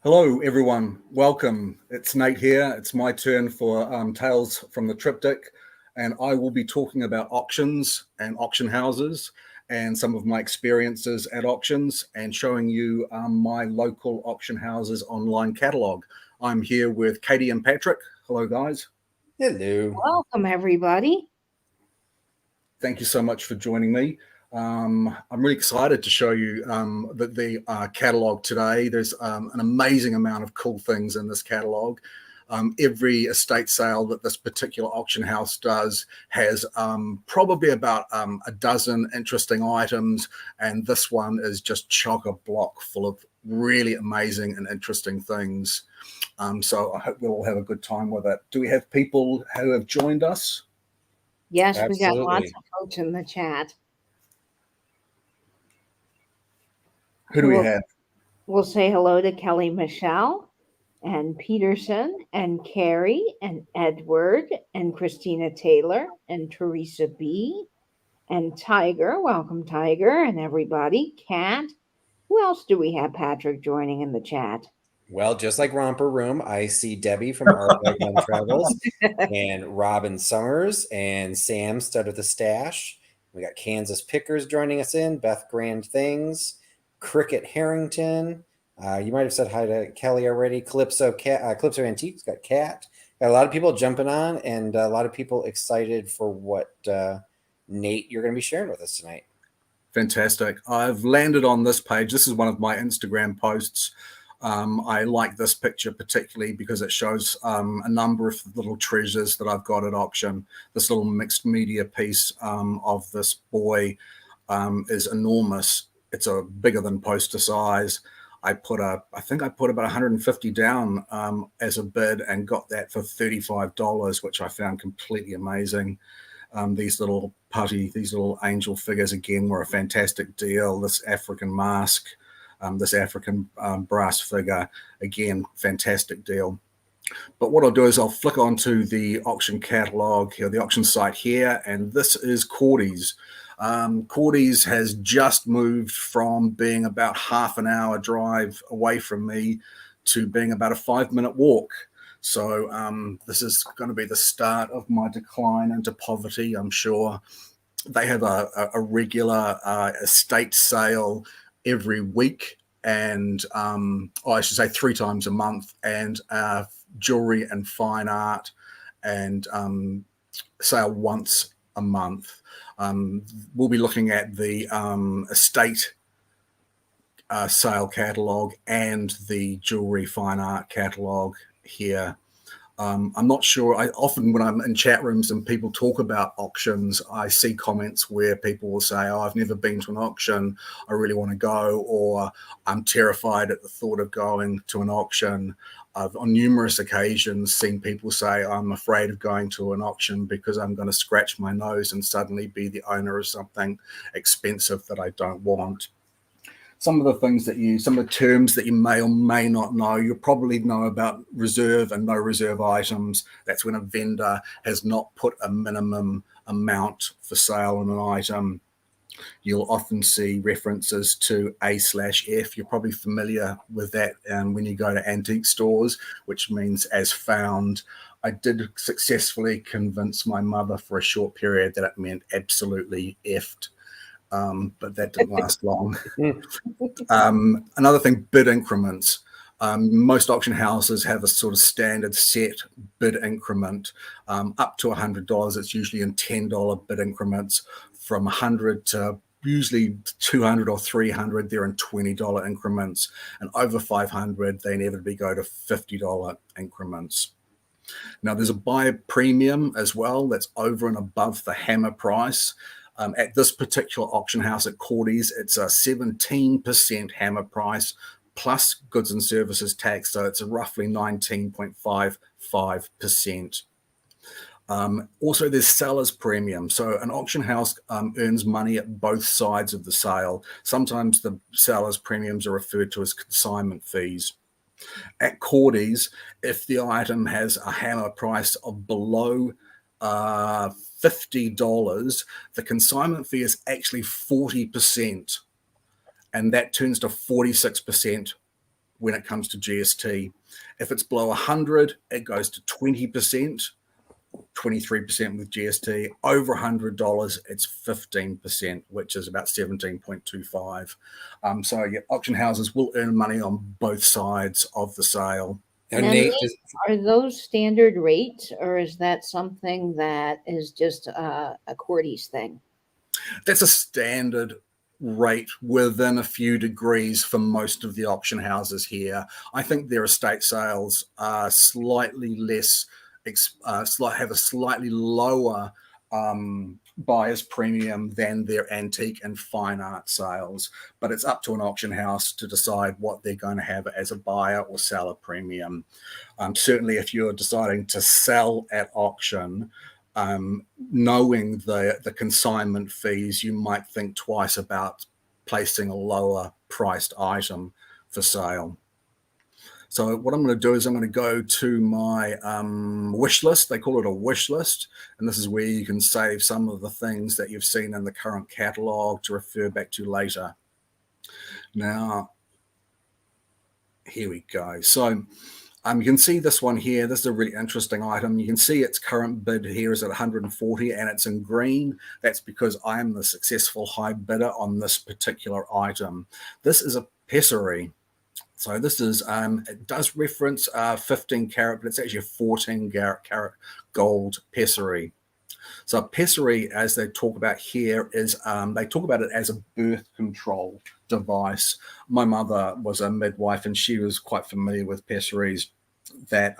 Hello, everyone. Welcome. It's Nate here. It's my turn for Tales from the Triptych, and I will be talking about auctions and auction houses and some of my experiences at auctions and showing you my local auction houses online catalog. I'm here with Katie and Patrick. Hello, guys. Hello. Welcome, everybody. Thank you so much for joining me. I'm really excited to show you the catalog today. There's an amazing amount of cool things in this catalog. Every estate sale that this particular auction house does has probably about a dozen interesting items, and this one is just chock-a-block full of really amazing and interesting things. So I hope we'll all have a good time with it. Do we have people who have joined us? Yes, we got Absolutely. lots of folks in the chat. Who do we have? We'll say hello to Kelly Michelle and Peterson and Carrie and Edward and Christina Taylor and Teresa B and Tiger. Welcome, Tiger, and everybody. Kat. Who else do we have, Patrick, joining in the chat? Well, just like Romper Room, I see Debbie from Our Gun Travels and Robin Summers and Sam Stud of the Stash. We got Kansas Pickers joining us in, Beth Grand Things, Cricket Harrington. You might have said hi to Kelly already. Calypso Antiques, got Kat. Got a lot of people jumping on and a lot of people excited for what Nate, you're going to be sharing with us tonight. Fantastic. I've landed on this page. This is one of my Instagram posts. I like this picture particularly because it shows a number of little treasures that I've got at auction. This little mixed media piece of this boy is enormous. It's bigger than poster size. I think I put about 150 down as a bid and got that for $35, which I found completely amazing. These little angel figures again were a fantastic deal. This African mask, this African brass figure, again, fantastic deal. But what I'll do is I'll flick onto the auction catalog here, the auction site here, and this is Cordy's. Cordy's has just moved from being about half an hour drive away from me to being about a 5-minute walk. So this is going to be the start of my decline into poverty, I'm sure. They have a regular estate sale every week, and I should say 3 times a month, and jewelry and fine art, and sale once a month. We'll be looking at the estate sale catalog and the jewelry fine art catalog here. I'm not sure. Often when I'm in chat rooms and people talk about auctions, I see comments where people will say, "Oh, I've never been to an auction. I really want to go," or "I'm terrified at the thought of going to an auction." I've on numerous occasions seen people say, "I'm afraid of going to an auction because I'm going to scratch my nose and suddenly be the owner of something expensive that I don't want." Some of the terms that you may or may not know, you'll probably know about reserve and no reserve items. That's when a vendor has not put a minimum amount for sale on an item. You'll often see references to A/F. You're probably familiar with that when you go to antique stores, which means as found. I did successfully convince my mother for a short period that it meant absolutely effed. But that didn't last long. Another thing, bid increments. Most auction houses have a sort of standard set bid increment up to $100. It's usually in $10 bid increments. From 100 to usually 200 or 300, they're in $20 increments. And over 500, they inevitably go to $50 increments. Now, there's a buyer premium as well that's over and above the hammer price. At this particular auction house at Cordy's, it's a 17% hammer price plus goods and services tax, so it's a roughly 19.55%. Also, there's seller's premium. So an auction house earns money at both sides of the sale. Sometimes the seller's premiums are referred to as consignment fees. At Cordy's, if the item has a hammer price of below $50, the consignment fee is actually 40%, and that turns to 46% when it comes to GST. If it's below 100, it goes to 20%, 23% with GST. Over $100, it's 15%, which is about 17.25. So yeah, auction houses will earn money on both sides of the sale. Now, Now, Nate, Nate, are those standard rates, or is that something that is just a Cordy's thing? That's a standard rate within a few degrees for most of the auction houses here. I think their estate sales are slightly less, have a slightly lower buyer's premium than their antique and fine art sales, but it's up to an auction house to decide what they're going to have as a buyer or seller premium. Certainly if you're deciding to sell at auction, knowing the consignment fees, you might think twice about placing a lower priced item for sale. So what I'm going to do is I'm going to go to my wish list. They call it a wish list. And this is where you can save some of the things that you've seen in the current catalog to refer back to later. Now, here we go. So you can see this one here. This is a really interesting item. You can see its current bid here is at 140 and it's in green. That's because I am the successful high bidder on this particular item. This is a pessary. So this is, it does reference 15 carat, but it's actually a 14 carat gold pessary. So pessary, as they talk about here, is they talk about it as a birth control device. My mother was a midwife and she was quite familiar with pessaries, that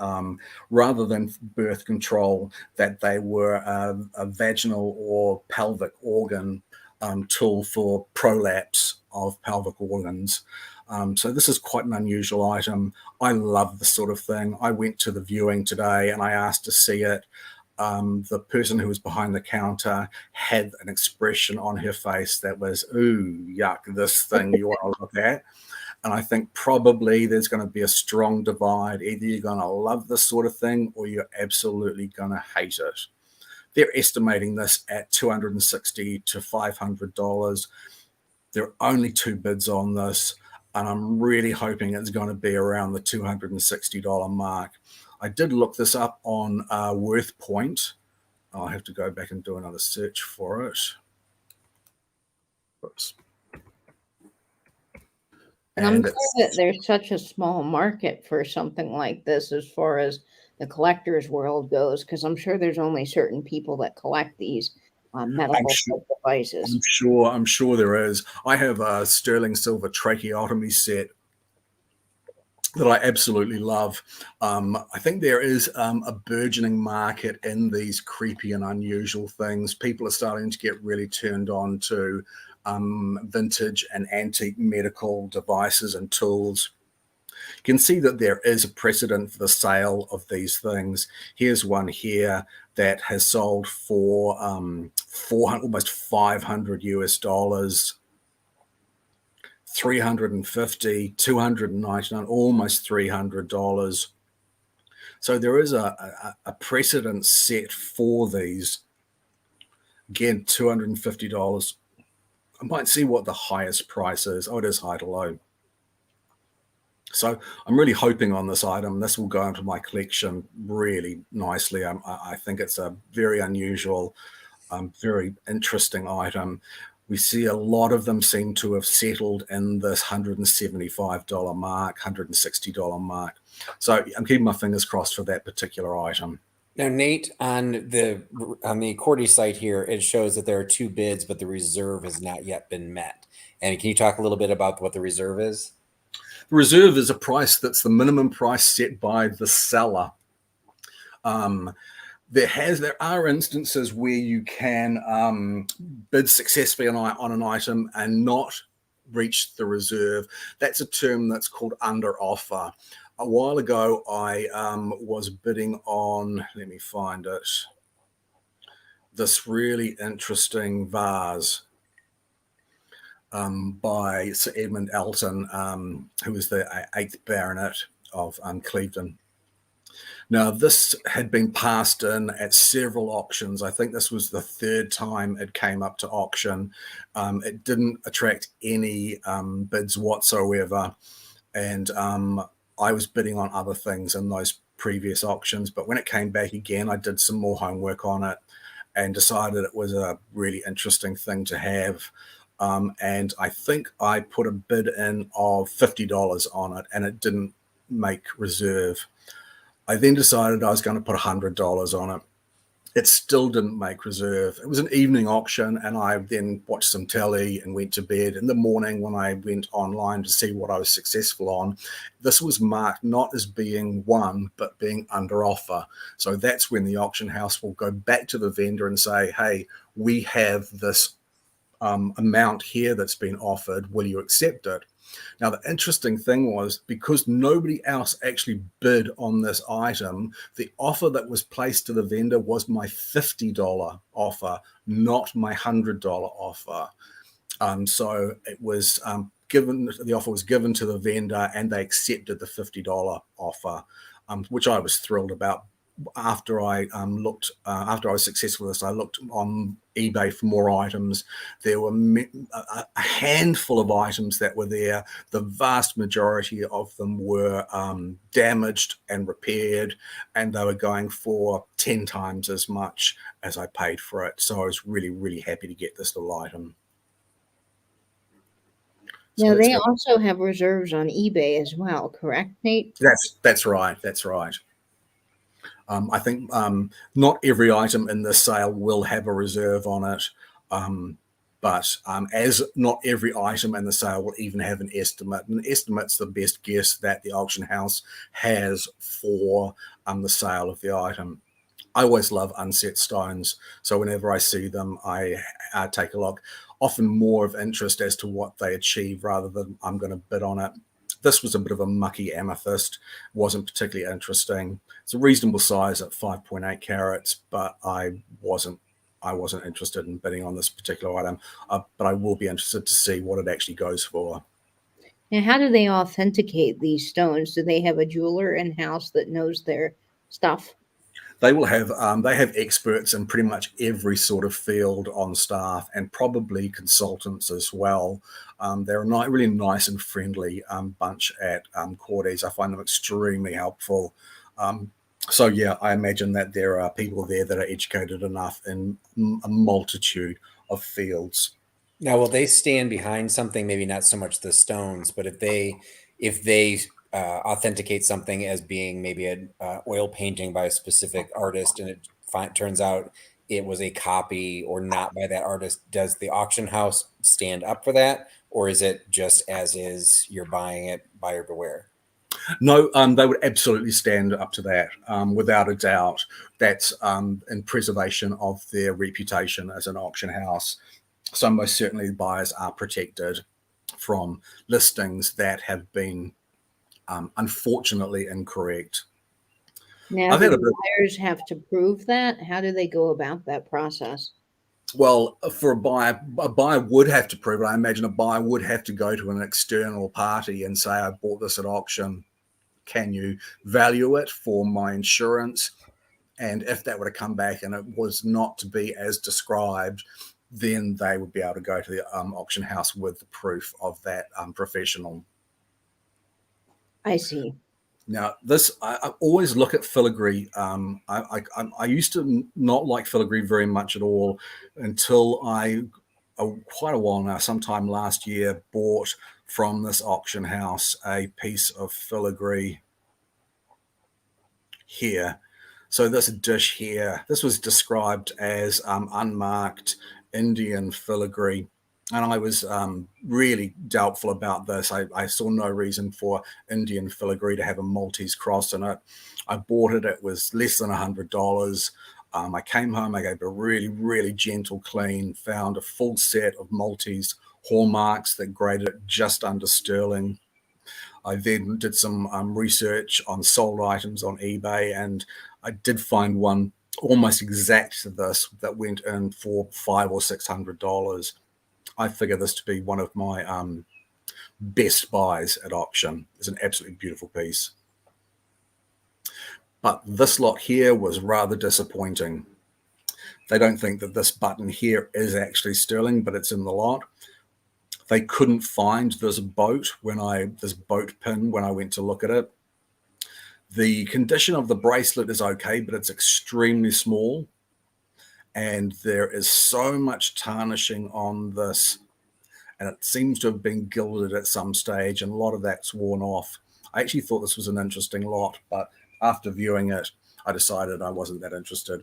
rather than birth control, that they were a vaginal or pelvic organ tool for prolapse of pelvic organs. So this is quite an unusual item. I love this sort of thing. I went to the viewing today and I asked to see it. The person who was behind the counter had an expression on her face that was, ooh, yuck, this thing you want to look at. And I think probably there's going to be a strong divide. Either you're going to love this sort of thing or you're absolutely going to hate it. They're estimating this at $260 to $500. There are only 2 bids on this, and I'm really hoping it's going to be around the $260 mark. I did look this up on WorthPoint. I'll have to go back and do another search for it. Oops. And I'm sure that there's such a small market for something like this as far as the collector's world goes, because I'm sure there's only certain people that collect these medical devices. I'm sure there is. I have a sterling silver tracheotomy set that I absolutely love. I think there is a burgeoning market in these creepy and unusual things. People are starting to get really turned on to vintage and antique medical devices and tools. You can see that there is a precedent for the sale of these things. Here's one here that has sold for almost 500 US dollars, 350, 299, almost $300. So there is a precedent set for these. Again, $250. I might see what the highest price is. Oh, it is high to low. So I'm really hoping on this item. This will go into my collection really nicely. I think it's a very unusual, very interesting item. We see a lot of them seem to have settled in this $175 mark, $160 mark. So I'm keeping my fingers crossed for that particular item. Now, Nate, on the Cordy site here, it shows that there are 2 bids, but the reserve has not yet been met. And can you talk a little bit about what the reserve is? The reserve is a price that's the minimum price set by the seller. There are instances where you can bid successfully on an item and not reach the reserve. That's a term that's called under offer. A while ago, I was bidding on, let me find it, this really interesting vase by Sir Edmund Elton, who was the 8th Baronet of Clevedon. Now, this had been passed in at several auctions. I think this was the 3rd time it came up to auction. It didn't attract any bids whatsoever. and I was bidding on other things in those previous auctions. But when it came back again, I did some more homework on it and decided it was a really interesting thing to have. And I think I put a bid in of $50 on it, and it didn't make reserve. I then decided I was going to put $100 on it. It still didn't make reserve. It was an evening auction, and I then watched some telly and went to bed. In the morning, when I went online to see what I was successful on, this was marked not as being won, but being under offer. So that's when the auction house will go back to the vendor and say, hey, we have this amount here that's been offered. Will you accept it? Now, the interesting thing was, because nobody else actually bid on this item, the offer that was placed to the vendor was my $50 offer, not my $100 offer. So it was the offer was given to the vendor, and they accepted the $50 offer, which I was thrilled about. After I after I was successful with this, I looked on eBay for more items. There were a handful of items that were there. The vast majority of them were damaged and repaired, and they were going for 10 times as much as I paid for it. So I was really, really happy to get this little item. Now, they also have reserves on eBay as well, correct, Nate? That's right. That's right. I think not every item in this sale will have a reserve on it, but as not every item in the sale will even have an estimate. An estimate's the best guess that the auction house has for the sale of the item. I always love unset stones, so whenever I see them, I take a look. Often more of interest as to what they achieve rather than I'm going to bid on it. This was a bit of a mucky amethyst, wasn't particularly interesting. It's a reasonable size at 5.8 carats, but I wasn't interested in bidding on this particular item. But I will be interested to see what it actually goes for. Now, how do they authenticate these stones? Do they have a jeweler in-house that knows their stuff? They will have they have experts in pretty much every sort of field on staff, and probably consultants as well. They're a really nice and friendly bunch at Cordes. I find them extremely helpful. So yeah, I imagine that there are people there that are educated enough in a multitude of fields. Now, will they stand behind something? Maybe not so much the stones, but if they authenticate something as being maybe an oil painting by a specific artist, and it turns out it was a copy or not by that artist, does the auction house stand up for that, or is it just as is, you're buying it, buyer beware? No, they would absolutely stand up to that, without a doubt. That's in preservation of their reputation as an auction house. So most certainly buyers are protected from listings that have been unfortunately incorrect. Now, do the buyers have to prove that? How do they go about that process? Well, for a buyer would have to prove it. I imagine a buyer would have to go to an external party and say, I bought this at auction. Can you value it for my insurance? And if that were to come back and it was not to be as described, then they would be able to go to the auction house with the proof of that professional. I see. Now, I always look at filigree. I used to not like filigree very much at all until quite a while now, sometime last year, bought from this auction house a piece of filigree here. So this dish here, this was described as unmarked Indian filigree. And I was really doubtful about this. I saw no reason for Indian filigree to have a Maltese cross in it. I bought it. It was less than $100. I came home. I gave it a really, really gentle clean, found a full set of Maltese hallmarks that graded it just under sterling. I then did some research on sold items on eBay, and I did find one almost exact to this that went in for $500 or $600. I figure this to be one of my best buys at auction. It's an absolutely beautiful piece. But this lot here was rather disappointing. They don't think that this button here is actually sterling, but it's in the lot. They couldn't find this boat this boat pin when I went to look at it. The condition of the bracelet is okay, but it's extremely small. And there is so much tarnishing on this, and it seems to have been gilded at some stage, and a lot of that's worn off. I actually thought this was an interesting lot, but after viewing it, I decided I wasn't that interested.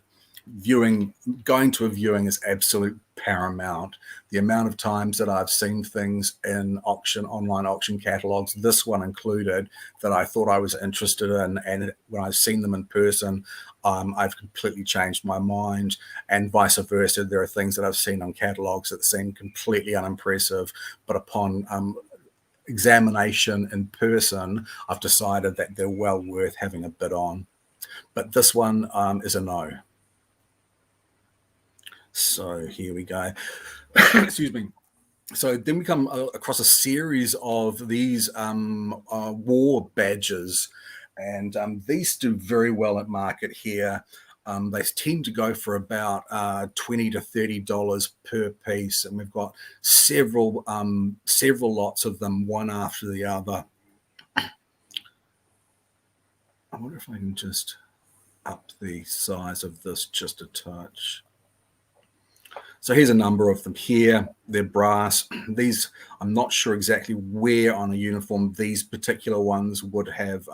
Going to a viewing is absolute paramount. The amount of times that I've seen things in online auction catalogs, this one included, that I thought I was interested in, and when I've seen them in person, I've completely changed my mind, and vice versa. There are things that I've seen on catalogs that seem completely unimpressive, but upon examination in person, I've decided that they're well worth having a bid on. But this one is a no. So here we go. Excuse me. So then we come across a series of these war badges, and these do very well at market here. They tend to go for about $20 to $30 per piece, and we've got several lots of them, one after the other. I wonder if I can just up the size of this just a touch. So here's a number of them here. They're brass. These, I'm not sure exactly where on a uniform these particular ones would have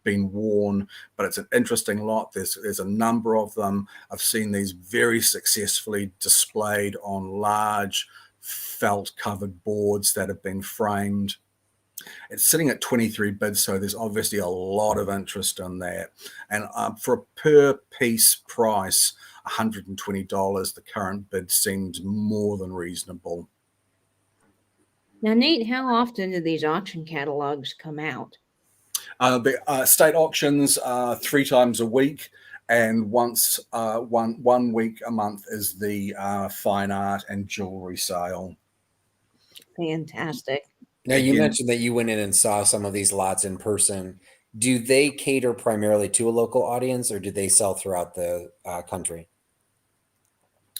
been worn, but it's an interesting lot. There's a number of them. I've seen these very successfully displayed on large felt covered boards that have been framed. It's sitting at 23 bids, so there's obviously a lot of interest in that. And for a per piece price, $120, the current bid seems more than reasonable. Now, Nate, how often do these auction catalogs come out? The state auctions 3 times a week, and one week a month is the fine art and jewelry sale. Fantastic. Now, you mentioned that you went in and saw some of these lots in person. Do they cater primarily to a local audience, or do they sell throughout the country?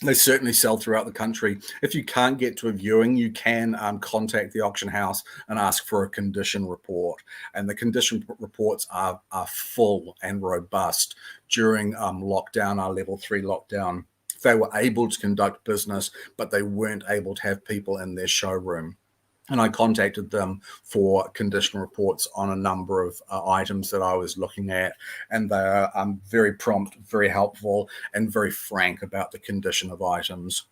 They certainly sell throughout the country. If you can't get to a viewing, you can contact the auction house and ask for a condition report. And the condition reports are full and robust. During lockdown, our level 3 lockdown, they were able to conduct business, but they weren't able to have people in their showroom. And I contacted them for condition reports on a number of items that I was looking at. And they're very prompt, very helpful, and very frank about the condition of items.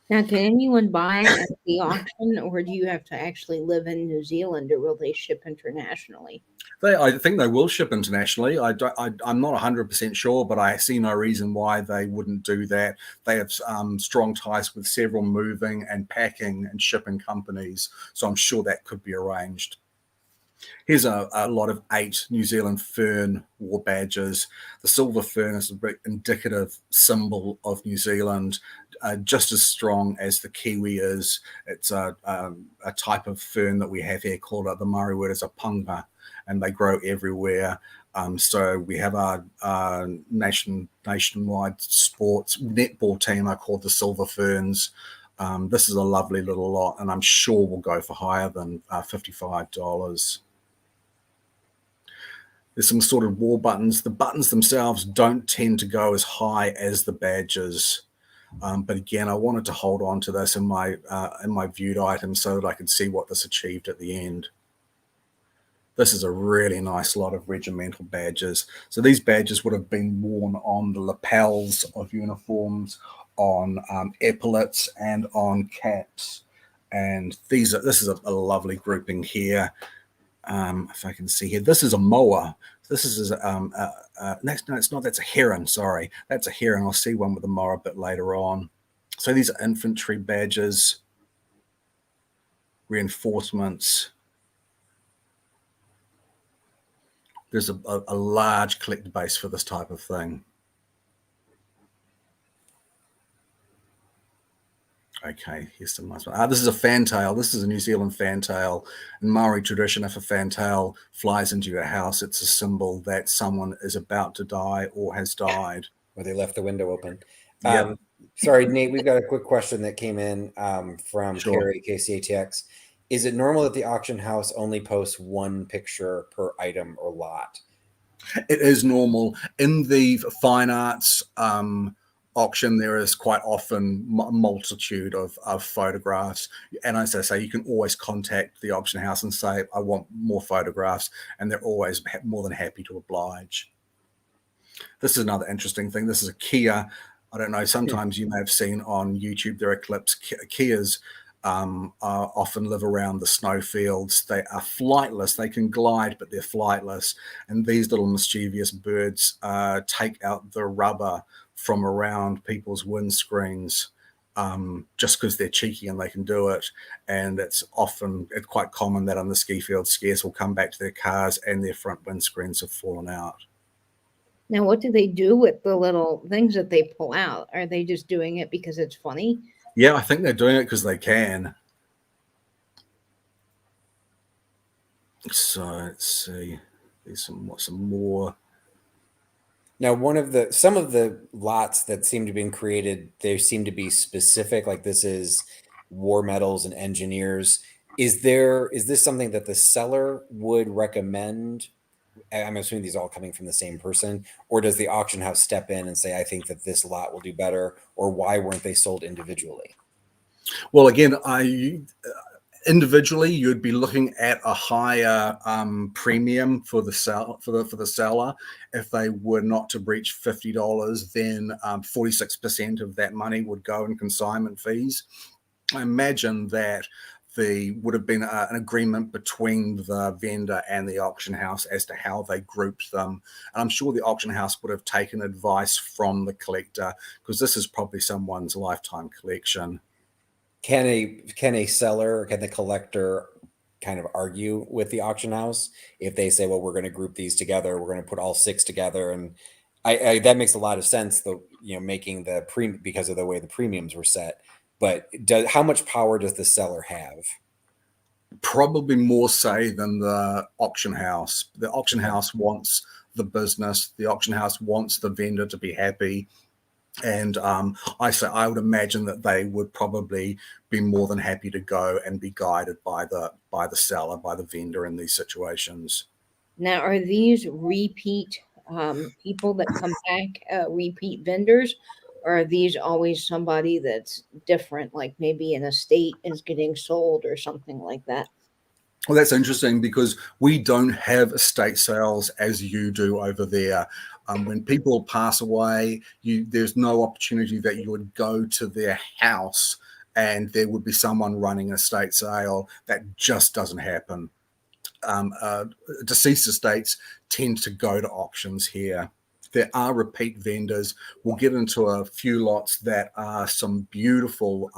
Now, can anyone buy at the auction, or do you have to actually live in New Zealand, or will they ship internationally? I think they will ship internationally. I'm not 100% sure, but I see no reason why they wouldn't do that. They have strong ties with several moving and packing and shipping companies, so I'm sure that could be arranged. Here's a lot of 8 New Zealand fern war badges. The silver fern is a indicative symbol of New Zealand, just as strong as the kiwi is. It's a type of fern that we have here called, the Maori word is a panga, and they grow everywhere. So we have our nationwide sports netball team are called the Silver Ferns. This is a lovely little lot, and I'm sure will go for higher than $55. There's some sort of war buttons. The buttons themselves don't tend to go as high as the badges. But again, I wanted to hold on to this in my viewed items so that I could see what this achieved at the end. This is a really nice lot of regimental badges. So these badges would have been worn on the lapels of uniforms, on epaulets, and on caps. And this is a lovely grouping here. If I can see here, this is a moa. This is no, it's not. That's a heron. Sorry, that's a heron. I'll see one with a moa a bit later on. So these are infantry badges, reinforcements. There's a large collector base for this type of thing. Okay, here's some nice one. This is a fantail. This is a New Zealand fantail. In Maori tradition, if a fantail flies into your house, it's a symbol that someone is about to die or has died. Or they left the window open. Yep. Sorry, Nate, we've got a quick question that came in from Sure. Carrie KCATX. Is it normal that the auction house only posts one picture per item or lot? It is normal. In the fine arts auction, there is quite often a multitude of photographs. And as I say, you can always contact the auction house and say, I want more photographs. And they're always more than happy to oblige. This is another interesting thing. This is a Kia. I don't know, sometimes you may have seen on YouTube, there are clips. Kias often live around the snowfields. They are flightless. They can glide, but they're flightless. And these little mischievous birds take out the rubber from around people's windscreens just because they're cheeky and they can do it. And it's quite common that on the ski field, skiers will come back to their cars and their front windscreens have fallen out. Now, what do they do with the little things that they pull out? Are they just doing it because it's funny? Yeah, I think they're doing it because they can. So let's see. There's some more. Now, some of the lots that seem to be created, they seem to be specific. Like this is war medals and engineers. Is this something that the seller would recommend? I'm assuming these are all coming from the same person, or does the auction house step in and say, I think that this lot will do better, or why weren't they sold individually? Well, again, individually you'd be looking at a higher premium for the seller. If they were not to breach $50, then 46% of that money would go in consignment fees. I imagine that there would have been an agreement between the vendor and the auction house as to how they grouped them. And I'm sure the auction house would have taken advice from the collector, because this is probably someone's lifetime collection. Can a seller, or can the collector kind of argue with the auction house if they say, well, we're going to group these together, we're going to put all six together? And that makes a lot of sense, though, making the because of the way the premiums were set. But how much power does the seller have? Probably more say than the auction house. The auction house wants the business. The auction house wants the vendor to be happy. And I would imagine that they would probably be more than happy to go and be guided by the seller, by the vendor in these situations. Now, are these repeat people that come back, repeat vendors, or are these always somebody that's different, like maybe an estate is getting sold or something like that? Well, that's interesting because we don't have estate sales as you do over there. When people pass away, there's no opportunity that you would go to their house and there would be someone running an estate sale. That just doesn't happen. Deceased estates tend to go to auctions here. There are repeat vendors. We'll get into a few lots that are some beautiful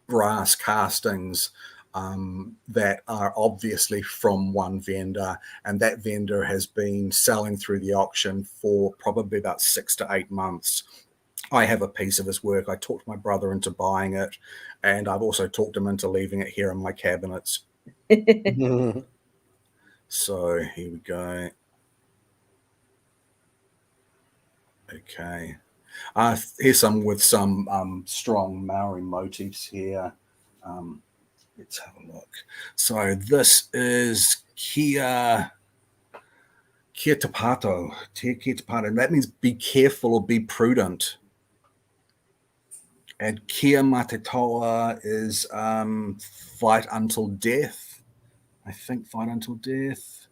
brass castings that are obviously from one vendor, and that vendor has been selling through the auction for probably about 6 to 8 months. I have a piece of his work. I talked my brother into buying it, and I've also talked him into leaving it here in my cabinets. So here we go. Okay. Here's some with some strong Maori motifs here. Let's have a look. So this is Kia Tapato. Kia Tapato. That means be careful or be prudent. And Kia Matetoa is fight until death. I think fight until death.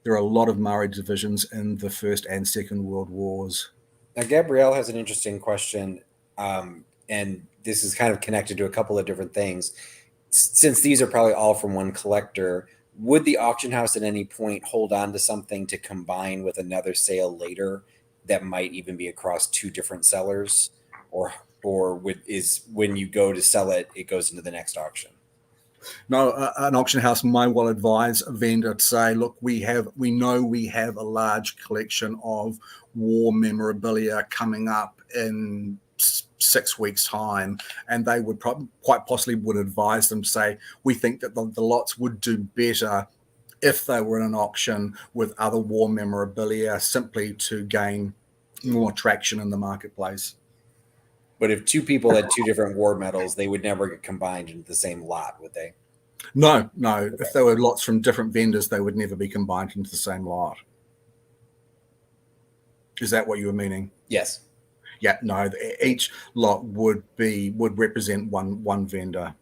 There are a lot of Maori divisions in the First and Second World Wars. Now, Gabrielle has an interesting question, and this is kind of connected to a couple of different things. Since these are probably all from one collector, would the auction house at any point hold on to something to combine with another sale later that might even be across two different sellers, or when you go to sell it, it goes into the next auction? No, an auction house might well advise a vendor to say, look, we know we have a large collection of war memorabilia coming up in 6 weeks' time, and they would quite possibly would advise them to say, we think that the lots would do better if they were in an auction with other war memorabilia, simply to gain more traction in the marketplace. But if two people had two different war medals, they would never get combined into the same lot, would they? No. If there were lots from different vendors, they would never be combined into the same lot. Is that what you were meaning? Yes. Yeah, no. Each lot would represent one vendor.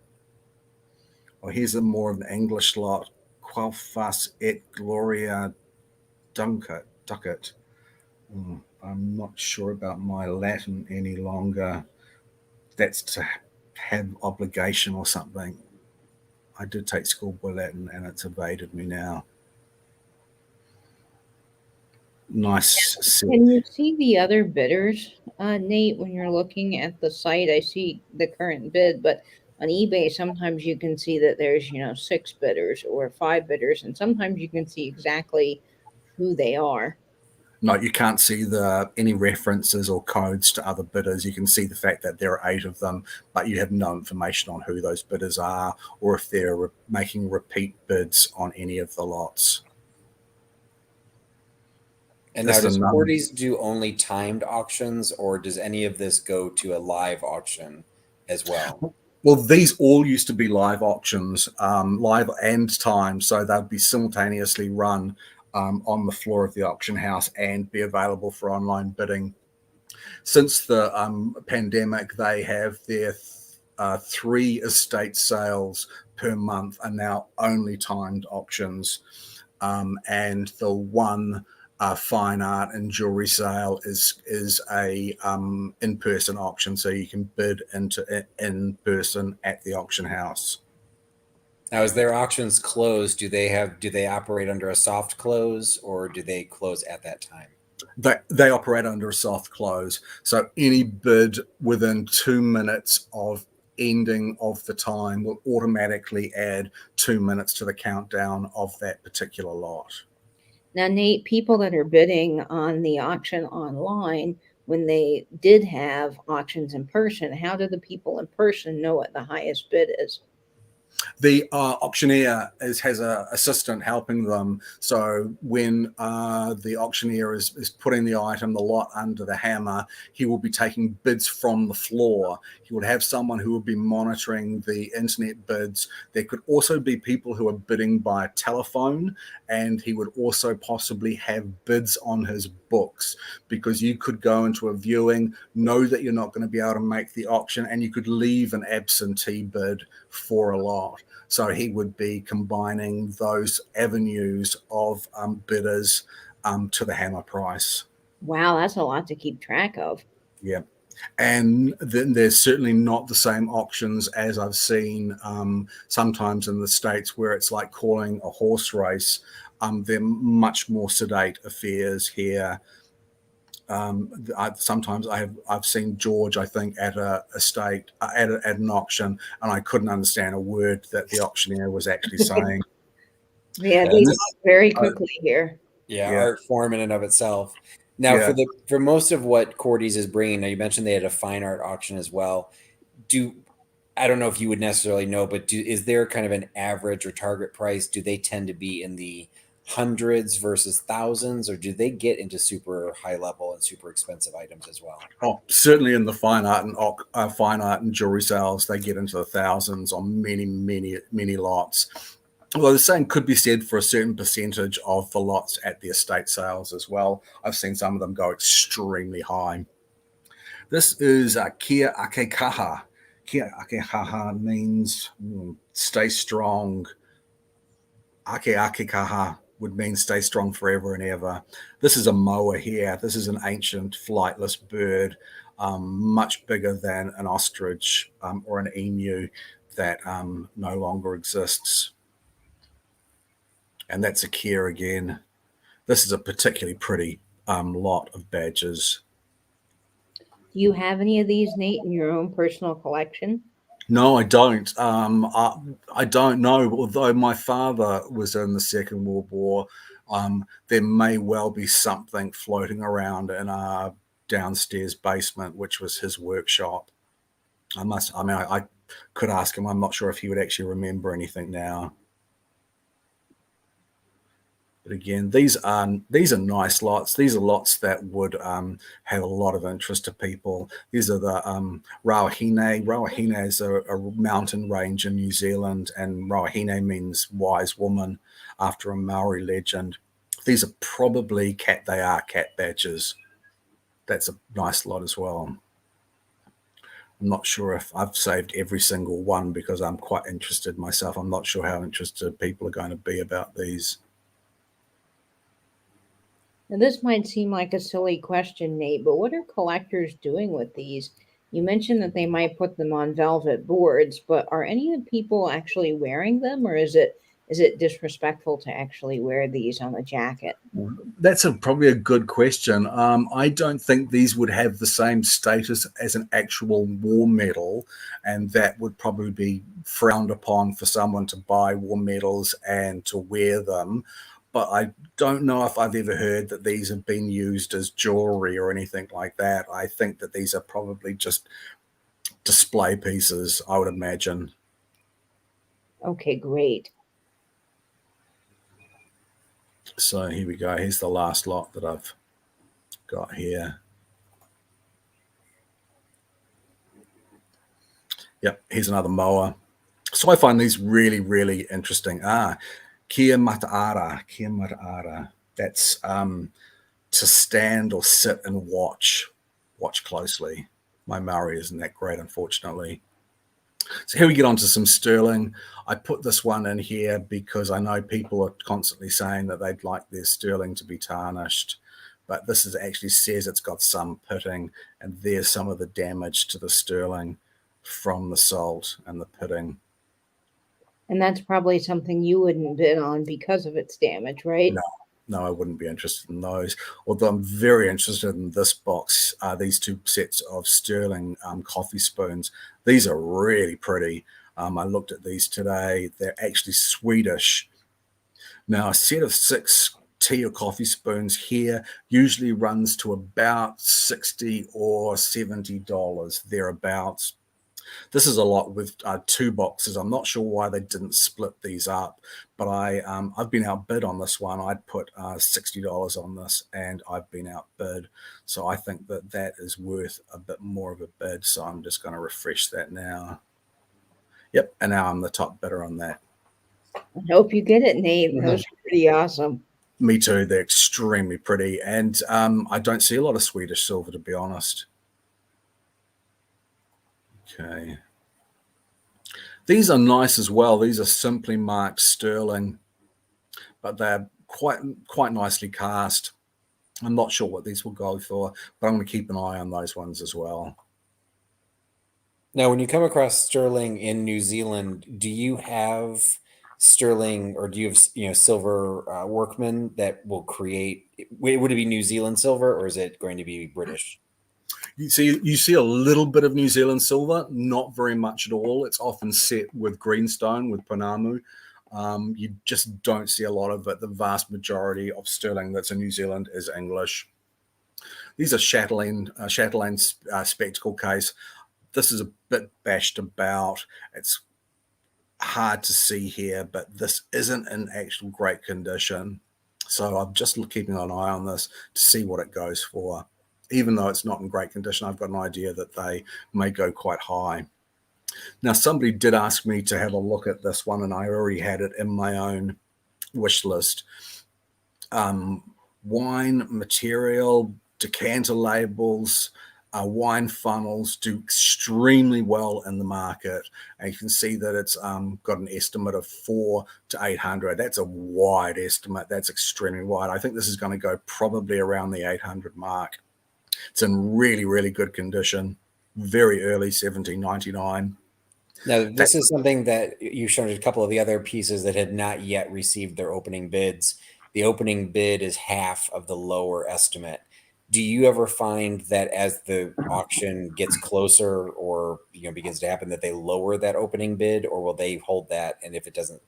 Well, here's a more of an English lot. Qual fas et gloria ducat. I'm not sure about my Latin any longer. That's to have obligation or something. I did take schoolboy Latin and it's evaded me now. Nice. Can you see the other bidders, Nate, when you're looking at the site? I see the current bid, but on eBay, sometimes you can see that there's, 6 bidders or 5 bidders, and sometimes you can see exactly who they are. No, you can't see any references or codes to other bidders. You can see the fact that there are 8 of them, but you have no information on who those bidders are or if they're making repeat bids on any of the lots. And now, does Cordy's do only timed auctions, or does any of this go to a live auction as well? Well, these all used to be live auctions, live and timed, so they'd be simultaneously run on the floor of the auction house and be available for online bidding. Since the pandemic, they have their 3 estate sales per month are now only timed auctions, and the one fine art and jewelry sale is a in-person auction, so you can bid in person at the auction house. Now, as their auctions close, do they operate under a soft close, or do they close at that time? They operate under a soft close, so any bid within 2 minutes of ending of the time will automatically add 2 minutes to the countdown of that particular lot. Now, Nate, people that are bidding on the auction online, when they did have auctions in person, how do the people in person know what the highest bid is? The auctioneer has an assistant helping them. So when the auctioneer is putting the lot under the hammer, he will be taking bids from the floor. He would have someone who would be monitoring the internet bids. There could also be people who are bidding by telephone, and he would also possibly have bids on his books, because you could go into a viewing, know that you're not going to be able to make the auction, and you could leave an absentee bid for a lot. So he would be combining those avenues of bidders to the hammer price. Wow, that's a lot to keep track of. Yeah. And then there's certainly not the same auctions as I've seen sometimes in the States, where it's like calling a horse race. They're much more sedate affairs here. Sometimes I've seen George, I think, at a estate at an auction, and I couldn't understand a word that the auctioneer was actually saying. Yeah, they talk very quickly here. Yeah, art form in and of itself. Now, for most of what Cordy's is bringing, now you mentioned they had a fine art auction as well. I don't know if you would necessarily know, but is there kind of an average or target price? Do they tend to be in the hundreds versus thousands, or do they get into super high level and super expensive items as well? Oh, certainly in the fine art and jewelry sales, they get into the thousands on many lots. Although the same could be said for a certain percentage of the lots at the estate sales as well. I've seen some of them go extremely high. This is Kia Ake Kaha. Kia Ake Kaha means stay strong. Ake Ake Kaha would mean stay strong forever and ever. This is a moa here. This is an ancient flightless bird, much bigger than an ostrich or an emu that no longer exists. And that's a Kia again. This is a particularly pretty lot of badges. Do you have any of these, Nate, in your own personal collection? No, I don't. I don't know. Although my father was in the Second World War, there may well be something floating around in our downstairs basement, which was his workshop. I could ask him. I'm not sure if he would actually remember anything now. But again, these are nice lots. These are lots that would have a lot of interest to people. These are the Rawahine. Rawahine is a mountain range in New Zealand, and Rawahine means wise woman after a Maori legend. These are probably cat badges. That's a nice lot as well. I'm not sure if I've saved every single one because I'm quite interested myself. I'm not sure how interested people are going to be about these. Now, this might seem like a silly question, Nate, but what are collectors doing with these? You mentioned that they might put them on velvet boards, but are any of the people actually wearing them, or is it disrespectful to actually wear these on a jacket? That's probably a good question. I don't think these would have the same status as an actual war medal, and that would probably be frowned upon for someone to buy war medals and to wear them. But I don't know if I've ever heard that these have been used as jewelry or anything like that. I think that these are probably just display pieces, I would imagine. Okay, great. So here we go. Here's the last lot that I've got here. Yep, here's another mower. So I find these really, really interesting. Kia mataara, kia mataara. That's to stand or sit and watch closely. My Maori isn't that great, unfortunately. So here we get on to some sterling. I put this one in here because I know people are constantly saying that they'd like their sterling to be tarnished, but this actually says it's got some pitting, and there's some of the damage to the sterling from the salt and the pitting. And that's probably something you wouldn't bid on because of its damage, right? No, I wouldn't be interested in those. Although I'm very interested in this box, these two sets of sterling coffee spoons. These are really pretty. I looked at these today. They're actually Swedish. Now, a set of 6 tea or coffee spoons here usually runs to about $60 or $70, thereabouts. This is a lot with 2 boxes. I'm not sure why they didn't split these up, but I've been outbid on this one. I'd put $60 on this, and I've been outbid. So I think that is worth a bit more of a bid. So I'm just going to refresh that now. Yep, and now I'm the top bidder on that. I hope you get it, Nate. Those are pretty awesome. Me too. They're extremely pretty, and I don't see a lot of Swedish silver, to be honest. Okay. These are nice as well. These are simply marked sterling, but they're quite nicely cast. I'm not sure what these will go for, but I'm going to keep an eye on those ones as well. Now, when you come across sterling in New Zealand, do you have sterling, or do you have silver workmen that will create? Would it be New Zealand silver, or is it going to be British? You see a little bit of New Zealand silver, not very much at all. It's often set with greenstone, with Panamu. You just don't see a lot of it. The vast majority of sterling that's in New Zealand is English. These are Chatelaine spectacle case. This is a bit bashed about. It's hard to see here, but this isn't in actual great condition. So I'm just keeping an eye on this to see what it goes for. Even though it's not in great condition, I've got an idea that they may go quite high. Now, somebody did ask me to have a look at this one, and I already had it in my own wish list. Wine material, decanter labels, wine funnels do extremely well in the market. And you can see that it's got an estimate of 400 to 800. That's a wide estimate. That's extremely wide. I think this is going to go probably around the 800 mark. It's in really, really good condition. Very early 1799. Now, this is something that you showed a couple of the other pieces that had not yet received their opening bids. The opening bid is half of the lower estimate. Do you ever find that as the auction gets closer or begins to happen that they lower that opening bid, or will they hold that, and if it doesn't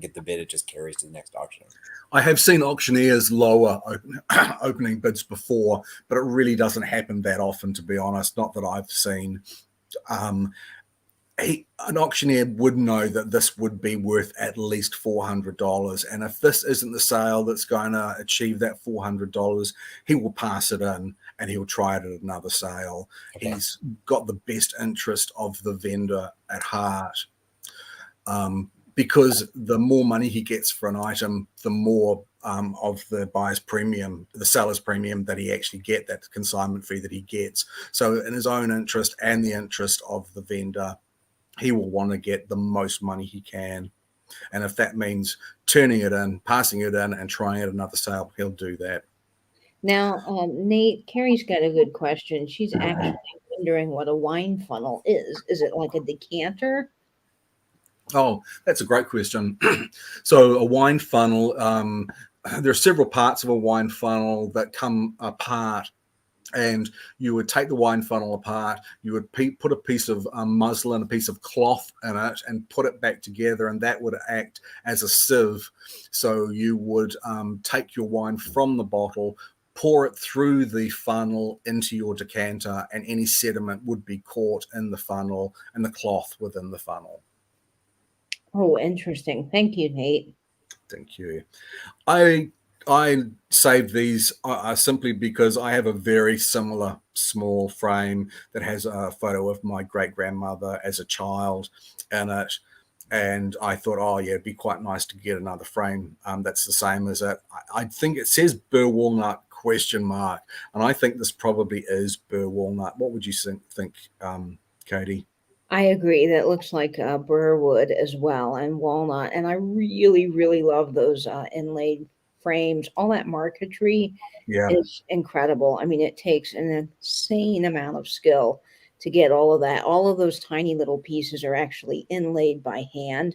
get the bid, it just carries to the next auction? I have seen auctioneers lower opening bids before, but it really doesn't happen that often, to be honest. Not that I've seen. an auctioneer would know that this would be worth at least $400. And if this isn't the sale that's going to achieve that $400, he will pass it in and he'll try it at another sale. Okay. He's got the best interest of the vendor at heart. Because the more money he gets for an item, the more of the buyer's premium, the seller's premium that he actually get, that consignment fee that he gets. So in his own interest and the interest of the vendor, he will want to get the most money he can. And if that means turning it in, passing it in, and trying at another sale, he'll do that. Now, Nate, Carrie's got a good question. She's actually wondering what a wine funnel is. Is it like a decanter? Oh, that's a great question. So a wine funnel, there are several parts of a wine funnel that come apart. And you would take the wine funnel apart, you would put a piece of muslin, a piece of cloth in it, and put it back together, and that would act as a sieve. So you would take your wine from the bottle, pour it through the funnel into your decanter, and any sediment would be caught in the funnel and the cloth within the funnel. Oh, interesting. Thank you, Nate. Thank you. I saved these simply because I have a very similar small frame that has a photo of my great-grandmother as a child in it. And I thought, oh, yeah, it'd be quite nice to get another frame that's the same as it. I think it says Burr Walnut ? And I think this probably is Burr Walnut. What would you think, Katie? I agree. That looks like burr wood as well, and walnut. And I really, really love those inlaid frames. All that marquetry is incredible. I mean, it takes an insane amount of skill to get all of that. All of those tiny little pieces are actually inlaid by hand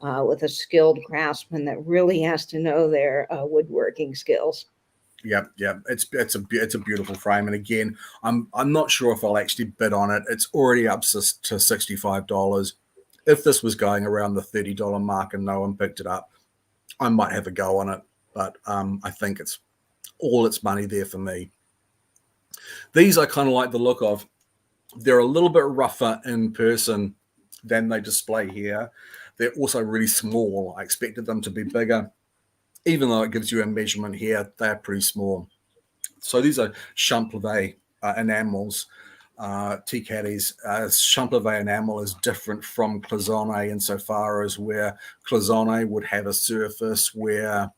with a skilled craftsman that really has to know their woodworking skills. Yeah, it's a beautiful frame, and again, I'm not sure if I'll actually bid on it. It's already up to $65. If this was going around the $30 mark and no one picked it up, I might have a go on it. But I think it's all its money there for me. These I kind of like the look of. They're a little bit rougher in person than they display here. They're also really small. I expected them to be bigger. Even though it gives you a measurement here, they're pretty small. So these are Champlavet enamels, tea caddies. Champlavet enamel is different from cloisonne insofar as where cloisonne would have a surface where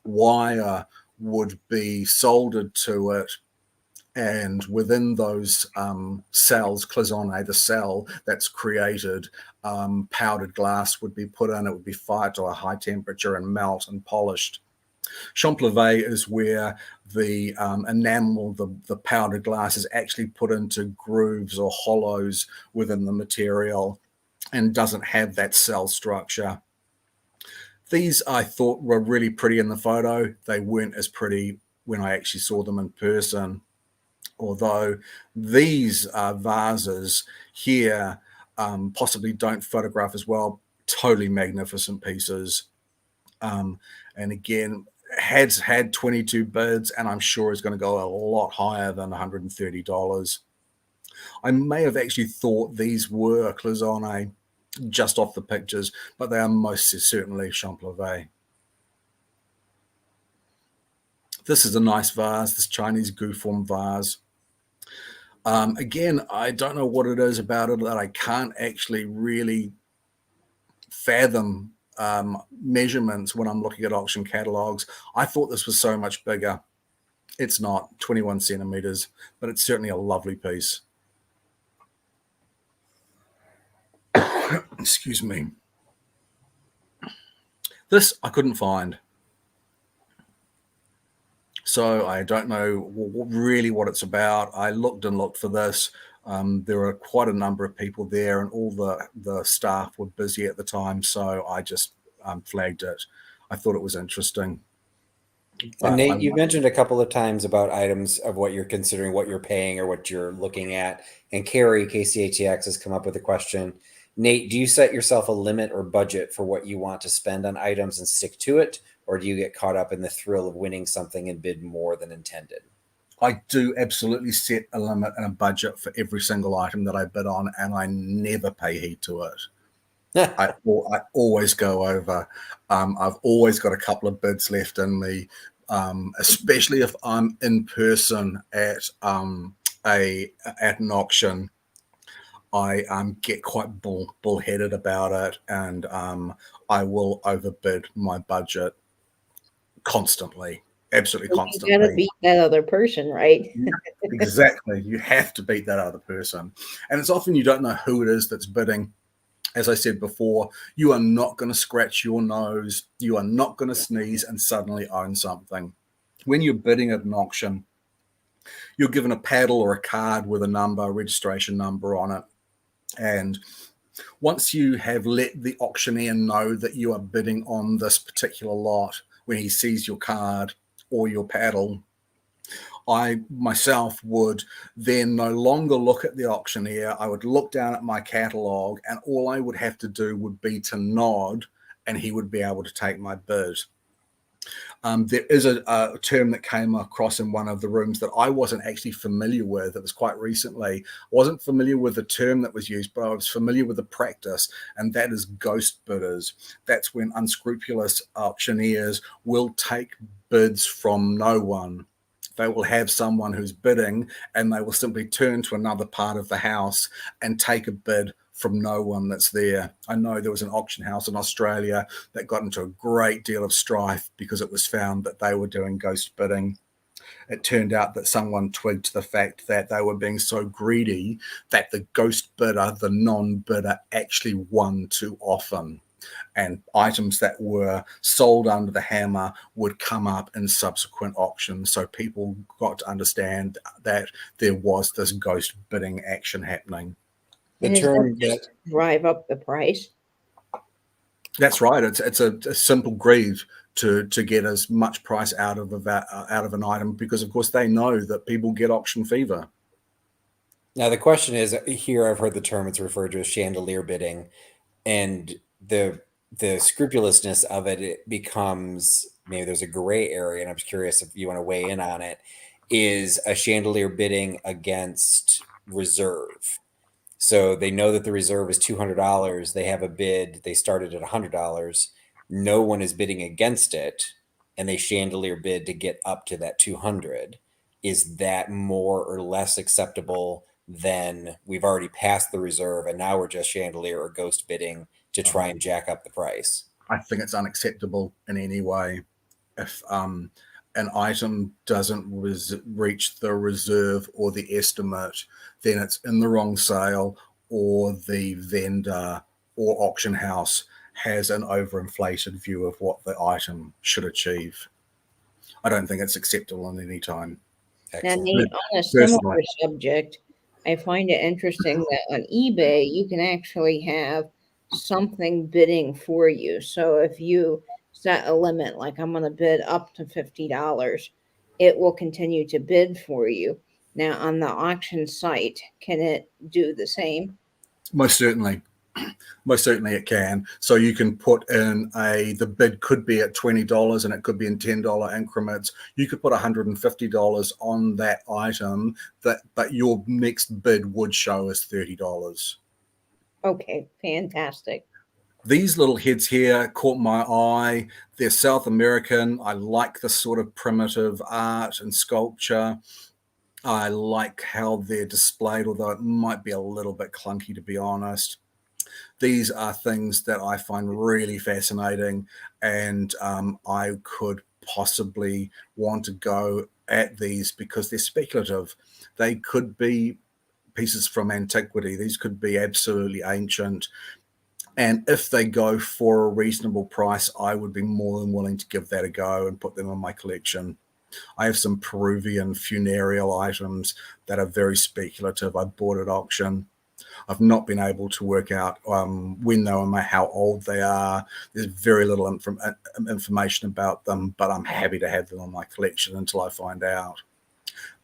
wire would be soldered to it, and within those cells, cloisonne, the cell that's created, powdered glass would be put in. It would be fired to a high temperature and melt and polished. Champlavet is where the enamel, the powdered glass, is actually put into grooves or hollows within the material and doesn't have that cell structure. These I thought were really pretty in the photo. They weren't as pretty when I actually saw them in person. Although these vases here possibly don't photograph as well. Totally magnificent pieces. And again, has had 22 bids, and I'm sure is going to go a lot higher than $130. I may have actually thought these were cloisonne just off the pictures, but they are most certainly Champlavet. This is a nice vase, this Chinese gu form vase. Again, I don't know what it is about it that I can't actually really fathom measurements when I'm looking at auction catalogs. I thought this was so much bigger. It's not 21 centimeters, but it's certainly a lovely piece. Excuse me. This I couldn't find. So I don't know really what it's about. I looked and looked for this. There were quite a number of people there, and all the staff were busy at the time. So I just flagged it. I thought it was interesting. And Nate, you mentioned a couple of times about items of what you're considering, what you're paying, or what you're looking at. And Carrie, KCATX, has come up with a question. Nate, do you set yourself a limit or budget for what you want to spend on items and stick to it? Or do you get caught up in the thrill of winning something and bid more than intended? I do absolutely set a limit and a budget for every single item that I bid on, and I never pay heed to it. I always go over. I've always got a couple of bids left in me, especially if I'm in person at an auction. I get quite bullheaded about it, and I will overbid my budget constantly, absolutely You got to constantly. beat that other person, right? Exactly. You have to beat that other person. And it's often you don't know who it is that's bidding. As I said before, you are not going to scratch your nose. You are not going to sneeze and suddenly own something. When you're bidding at an auction, you're given a paddle or a card with a number, a registration number on it. And once you have let the auctioneer know that you are bidding on this particular lot, when he sees your card or your paddle, I myself would then no longer look at the auctioneer. I would look down at my catalogue, and all I would have to do would be to nod, and he would be able to take my bid. There is a term that came across in one of the rooms that I wasn't actually familiar with. It was quite recently. I wasn't familiar with the term that was used, but I was familiar with the practice, and that is ghost bidders. That's when unscrupulous auctioneers will take bids from no one. They will have someone who's bidding, and they will simply turn to another part of the house and take a bid from no one that's there. I know there was an auction house in Australia that got into a great deal of strife because it was found that they were doing ghost bidding. It turned out that someone twigged to the fact that they were being so greedy that the ghost bidder, the non-bidder, actually won too often. And items that were sold under the hammer would come up in subsequent auctions. So people got to understand that there was this ghost bidding action happening. The term that drive up the price. That's right. It's a simple greed to get as much price out of an item, because of course they know that people get auction fever. Now the question is, here I've heard the term, it's referred to as chandelier bidding, and the scrupulousness of it, it becomes, maybe there's a gray area, and I'm just curious if you want to weigh in on it. Is a chandelier bidding against reserve? So they know that the reserve is $200. They have a bid. They started at $100. No one is bidding against it, and they chandelier bid to get up to that 200. Is that more or less acceptable than we've already passed the reserve and now we're just chandelier or ghost bidding to try and jack up the price? I think it's unacceptable in any way. If an item doesn't reach the reserve or the estimate, then it's in the wrong sale, or the vendor or auction house has an overinflated view of what the item should achieve. I don't think it's acceptable in any time. Now, Nate, on a similar subject, I find it interesting that on eBay, you can actually have something bidding for you. So if you set a limit, like I'm going to bid up to $50, it will continue to bid for you. Now, on the auction site, can it do the same? Most certainly. Most certainly it can. So you can put in the bid could be at $20 and it could be in $10 increments. You could put $150 on that item, but your next bid would show as $30. Okay, fantastic. These little heads here caught my eye. They're South American. I like this sort of primitive art and sculpture. I like how they're displayed, although it might be a little bit clunky, to be honest. These are things that I find really fascinating, and I could possibly want to go at these because they're speculative. They could be pieces from antiquity. These could be absolutely ancient. And if they go for a reasonable price, I would be more than willing to give that a go and put them in my collection. I have some Peruvian funereal items that are very speculative. I bought at auction. I've not been able to work out when they were, how old they are. There's very little information about them, but I'm happy to have them in my collection until I find out.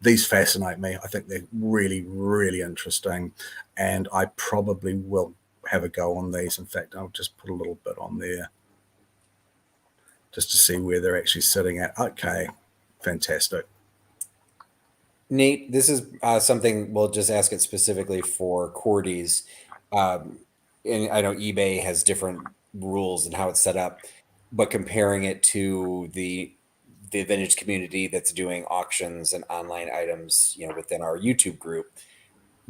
These fascinate me. I think they're really, really interesting, and I probably will have a go on these. In fact, I'll just put a little bit on there just to see where they're actually sitting at. Okay, fantastic. Nate, this is something we'll just ask it specifically for Cordy's. And I know eBay has different rules and how it's set up, but comparing it to the vintage community that's doing auctions and online items, within our YouTube group,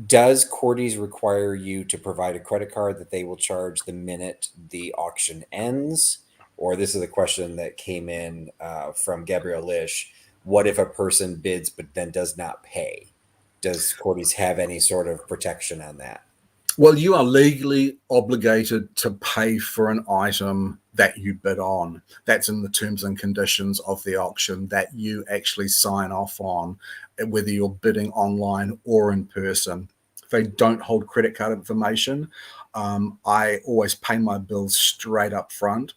does Cordy's require you to provide a credit card that they will charge the minute the auction ends? Or this is a question that came in from Gabrielle Lish. What if a person bids but then does not pay? Does Cordy's have any sort of protection on that? Well, you are legally obligated to pay for an item that you bid on. That's in the terms and conditions of the auction that you actually sign off on, whether you're bidding online or in person. If they don't hold credit card information, I always pay my bills straight up front.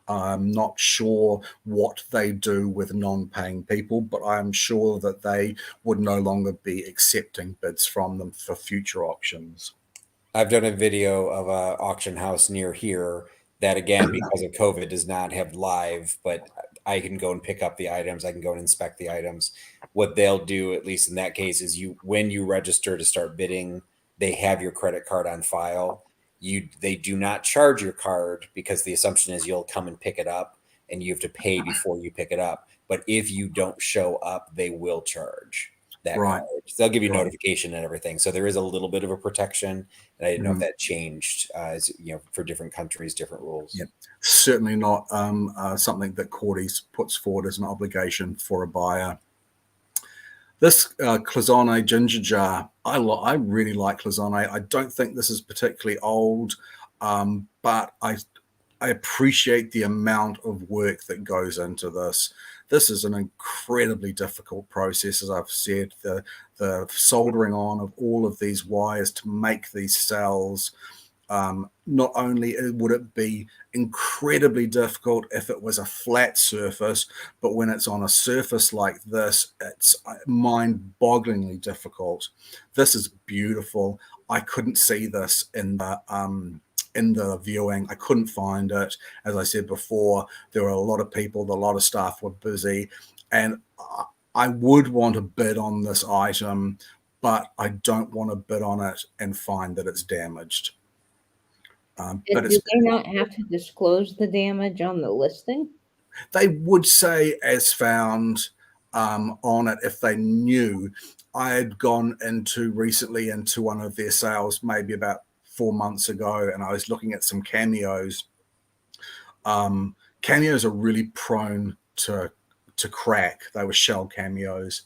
I'm not sure what they do with non-paying people, but I'm sure that they would no longer be accepting bids from them for future auctions. I've done a video of a auction house near here that, again, because of COVID, does not have live, but I can go and pick up the items. I can go and inspect the items. What they'll do, at least in that case, is when you register to start bidding, they have your credit card on file. They do not charge your card because the assumption is you'll come and pick it up and you have to pay before you pick it up. But if you don't show up, they will charge that Right. card. They'll give you notification and everything. So there is a little bit of a protection. And I didn't know if that changed, for different countries, different rules. Yeah, certainly not something that Cordy's puts forward as an obligation for a buyer. This Cloisonne ginger jar, I really like Cloisonne. I don't think this is particularly old, but I appreciate the amount of work that goes into this. This is an incredibly difficult process, as I've said, the soldering on of all of these wires to make these cells. Not only would it be incredibly difficult if it was a flat surface, but when it's on a surface like this, it's mind-bogglingly difficult. This is beautiful. I couldn't see this in the viewing. I couldn't find it. As I said before, there were a lot of people, a lot of staff were busy, and I would want to bid on this item, but I don't want to bid on it and find that it's damaged. Do they not have to disclose the damage on the listing? They would say as found on it if they knew. I had gone recently into one of their sales maybe about 4 months ago, and I was looking at some cameos. Cameos are really prone to crack. They were shell cameos.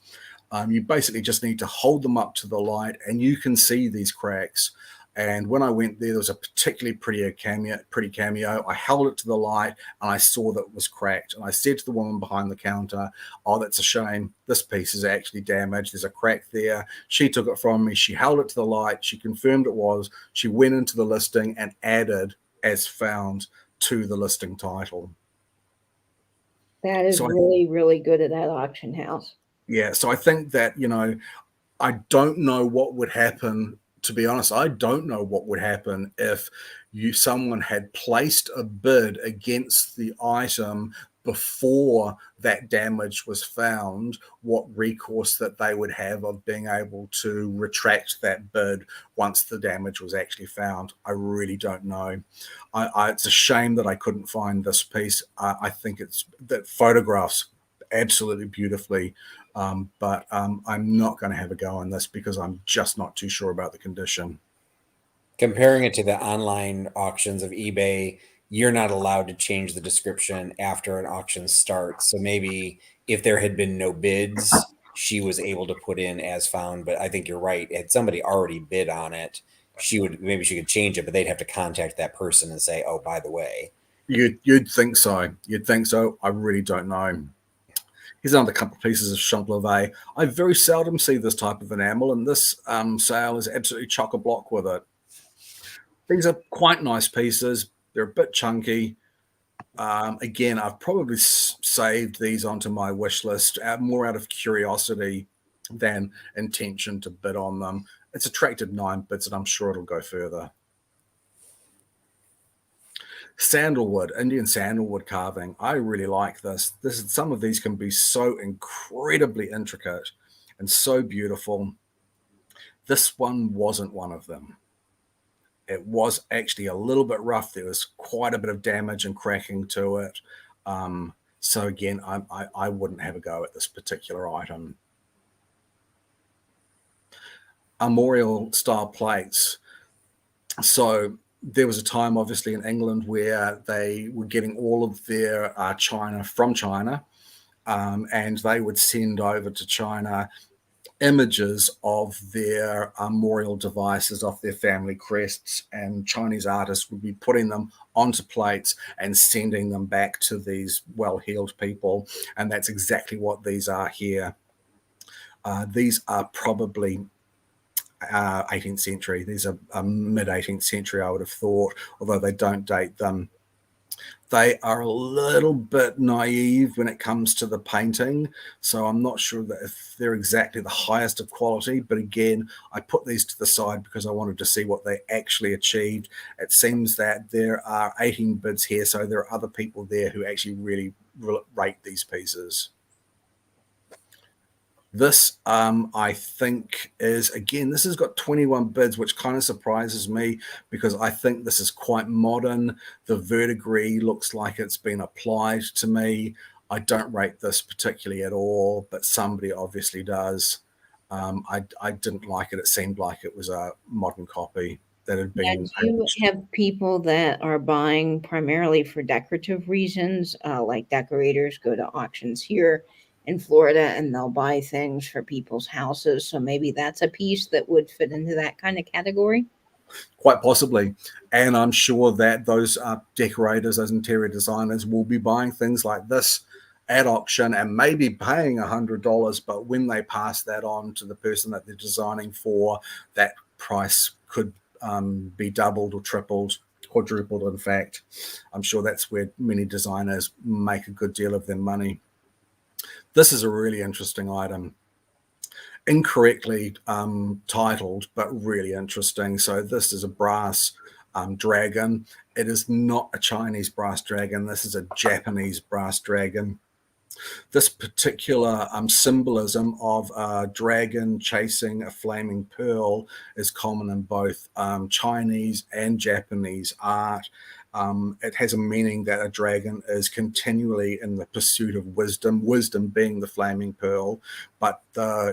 You basically just need to hold them up to the light and you can see these cracks. And when I went there was a particularly pretty cameo. I held it to the light and I saw that it was cracked. And I said to the woman behind the counter, "Oh, that's a shame. This piece is actually damaged. There's a crack there." She took it from me. She held it to the light. She confirmed it was. She went into the listing and added as found to the listing title. That is really, really good at that auction house. Yeah, so I think that, I don't know what would happen. To be honest, I don't know what would happen if someone had placed a bid against the item before that damage was found, what recourse that they would have of being able to retract that bid once the damage was actually found. I really don't know. It's a shame that I couldn't find this piece. I think that photographs absolutely beautifully, but I'm not going to have a go on this because I'm just not too sure about the condition. Comparing it to the online auctions of eBay, you're not allowed to change the description after an auction starts. So maybe if there had been no bids, she was able to put in as found. But I think you're right. Had somebody already bid on it, she could change it, but they'd have to contact that person and say, "Oh, by the way." You'd think so. You'd think so. I really don't know. Here's another couple of pieces of Champlavet. I very seldom see this type of enamel, and this sale is absolutely chock-a-block with it. These are quite nice pieces. They're a bit chunky. Again, I've probably saved these onto my wish list more out of curiosity than intention to bid on them. It's attracted 9 bids, and I'm sure it'll go further. Sandalwood, Indian sandalwood carving. I really like this. Some of these can be so incredibly intricate. and so beautiful. This one wasn't one of them. It was actually a little bit rough. There was quite a bit of damage and cracking to it. So again, I wouldn't have a go at this particular item. Armorial style plates. So there was a time, obviously, in England where they were getting all of their china from China, and they would send over to China images of their armorial devices, of their family crests, and Chinese artists would be putting them onto plates and sending them back to these well-heeled people. And that's exactly what these are here. These are probably 18th century. These are mid 18th century, I would have thought, although they don't date them. They are a little bit naive when it comes to the painting, so I'm not sure that if they're exactly the highest of quality, but again, I put these to the side because I wanted to see what they actually achieved. It seems that there are 18 bids here, so there are other people there who actually really rate these pieces. This, I think, is, again, this has got 21 bids, which kind of surprises me because I think this is quite modern. The verdigris looks like it's been applied to me. I don't rate this particularly at all, but somebody obviously does. I didn't like it. It seemed like it was a modern copy that had been. Do you have people that are buying primarily for decorative reasons, like decorators go to auctions here in Florida and they'll buy things for people's houses? So maybe that's a piece that would fit into that kind of category. Quite possibly. And I'm sure that those decorators, those interior designers will be buying things like this at auction and maybe paying $100, but when they pass that on to the person that they're designing for, that price could be doubled or tripled, quadrupled. In fact, I'm sure that's where many designers make a good deal of their money. This is a really interesting item, incorrectly titled, but really interesting. So this is a brass dragon. It is not a Chinese brass dragon. This is a Japanese brass dragon. This particular symbolism of a dragon chasing a flaming pearl is common in both Chinese and Japanese art. It has a meaning that a dragon is continually in the pursuit of wisdom, wisdom being the flaming pearl. But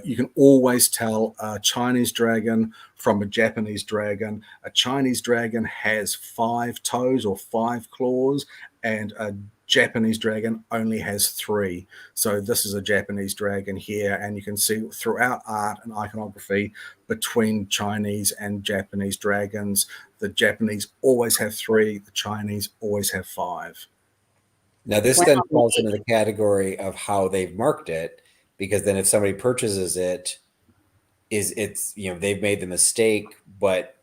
you can always tell a Chinese dragon from a Japanese dragon. A Chinese dragon has 5 toes or 5 claws, and a Japanese dragon only has 3. So this is a Japanese dragon here, and you can see throughout art and iconography between Chinese and Japanese dragons, the Japanese always have 3, the Chinese always have 5. Now this then falls into the category of how they've marked it, because then if somebody purchases it, it's they've made the mistake, but